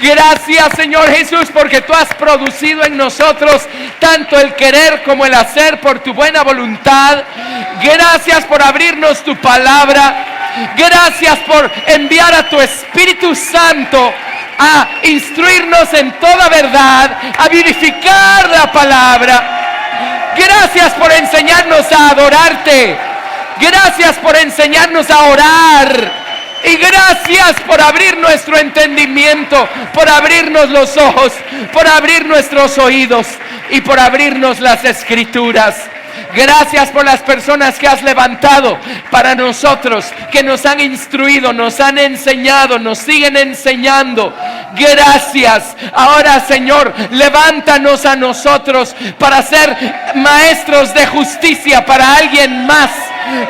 Gracias, Señor Jesús, porque tú has producido en nosotros tanto el querer como el hacer por tu buena voluntad. Gracias por abrirnos tu palabra. Gracias por enviar a tu Espíritu Santo a instruirnos en toda verdad, a vivificar la palabra. Gracias por enseñarnos a adorarte. Gracias por enseñarnos a orar. Y gracias por abrir nuestro entendimiento, por abrirnos los ojos, por abrir nuestros oídos y por abrirnos las Escrituras. Gracias por las personas que has levantado para nosotros, que nos han instruido, nos han enseñado, nos siguen enseñando. Gracias. Ahora, Señor, levántanos a nosotros para ser maestros de justicia para alguien más,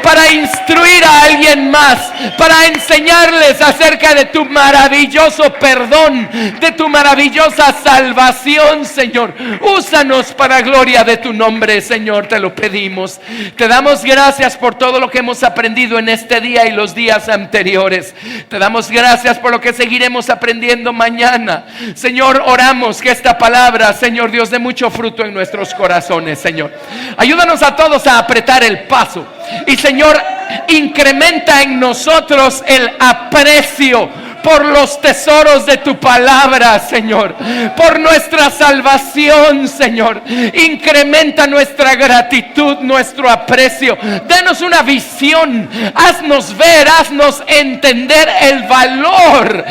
para instruir a alguien más, para enseñarles acerca de tu maravilloso perdón, de tu maravillosa salvación, Señor. Úsanos para gloria de tu nombre, Señor, te lo pedimos. Te damos gracias por todo lo que hemos aprendido en este día y los días anteriores. Te damos gracias por lo que seguiremos aprendiendo mañana. Señor, oramos que esta palabra, Señor Dios, dé mucho fruto en nuestros corazones, Señor. Ayúdanos a todos a apretar el paso. Y Señor, incrementa en nosotros el aprecio por los tesoros de tu palabra, Señor, por nuestra salvación, Señor. Incrementa nuestra gratitud, nuestro aprecio. Denos una visión, haznos ver, haznos entender el valor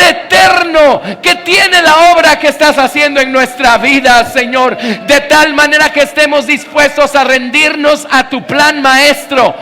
eterno que tiene la obra que estás haciendo en nuestra vida, Señor, de tal manera que estemos dispuestos a rendirnos a tu plan maestro,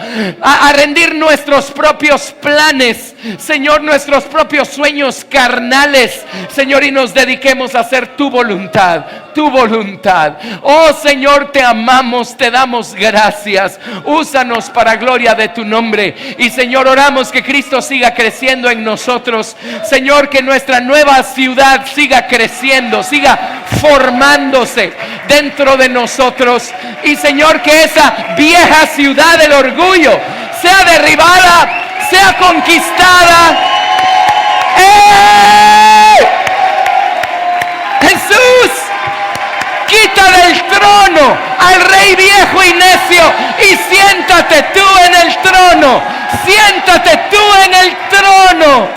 a rendir nuestros propios planes, Señor, nuestros propios sueños carnales, Señor, y nos dediquemos a hacer tu voluntad, tu voluntad. Oh Señor, te amamos, te damos gracias. Úsanos para gloria de tu nombre. Y Señor, oramos que Cristo siga creciendo en nosotros, Señor, que nuestra nueva ciudad siga creciendo, siga formándose dentro de nosotros. Y Señor, que esa vieja ciudad del orgullo sea derribada, sea conquistada. ¡Ey! Jesús, quita del trono al rey viejo y necio y siéntate tú en el trono. Siéntate tú en el trono.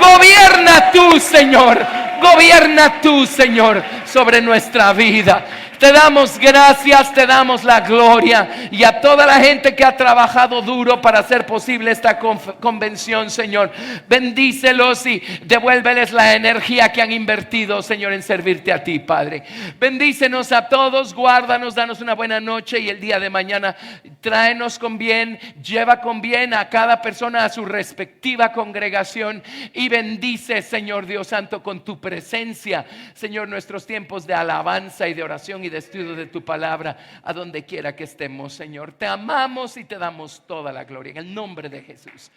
Gobierna tú, Señor. Gobierna tú, Señor, sobre nuestra vida. Te damos gracias, te damos la gloria, y a toda la gente que ha trabajado duro para hacer posible esta convención, Señor, bendícelos y devuélveles la energía que han invertido, Señor, en servirte a ti, Padre. Bendícenos a todos, guárdanos, danos una buena noche, y el día de mañana tráenos con bien, lleva con bien a cada persona a su respectiva congregación, y bendice, Señor Dios Santo, con tu presencia, Señor, nuestros tiempos de alabanza y de oración y de estudio de tu palabra, a donde quiera que estemos, Señor. Te amamos y te damos toda la gloria en el nombre de Jesús.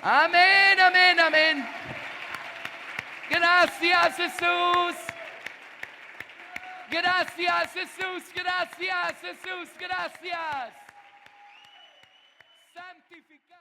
Amén, amén, amén. Gracias, Jesús. Gracias, Jesús. Gracias, Jesús. Gracias. Santificado.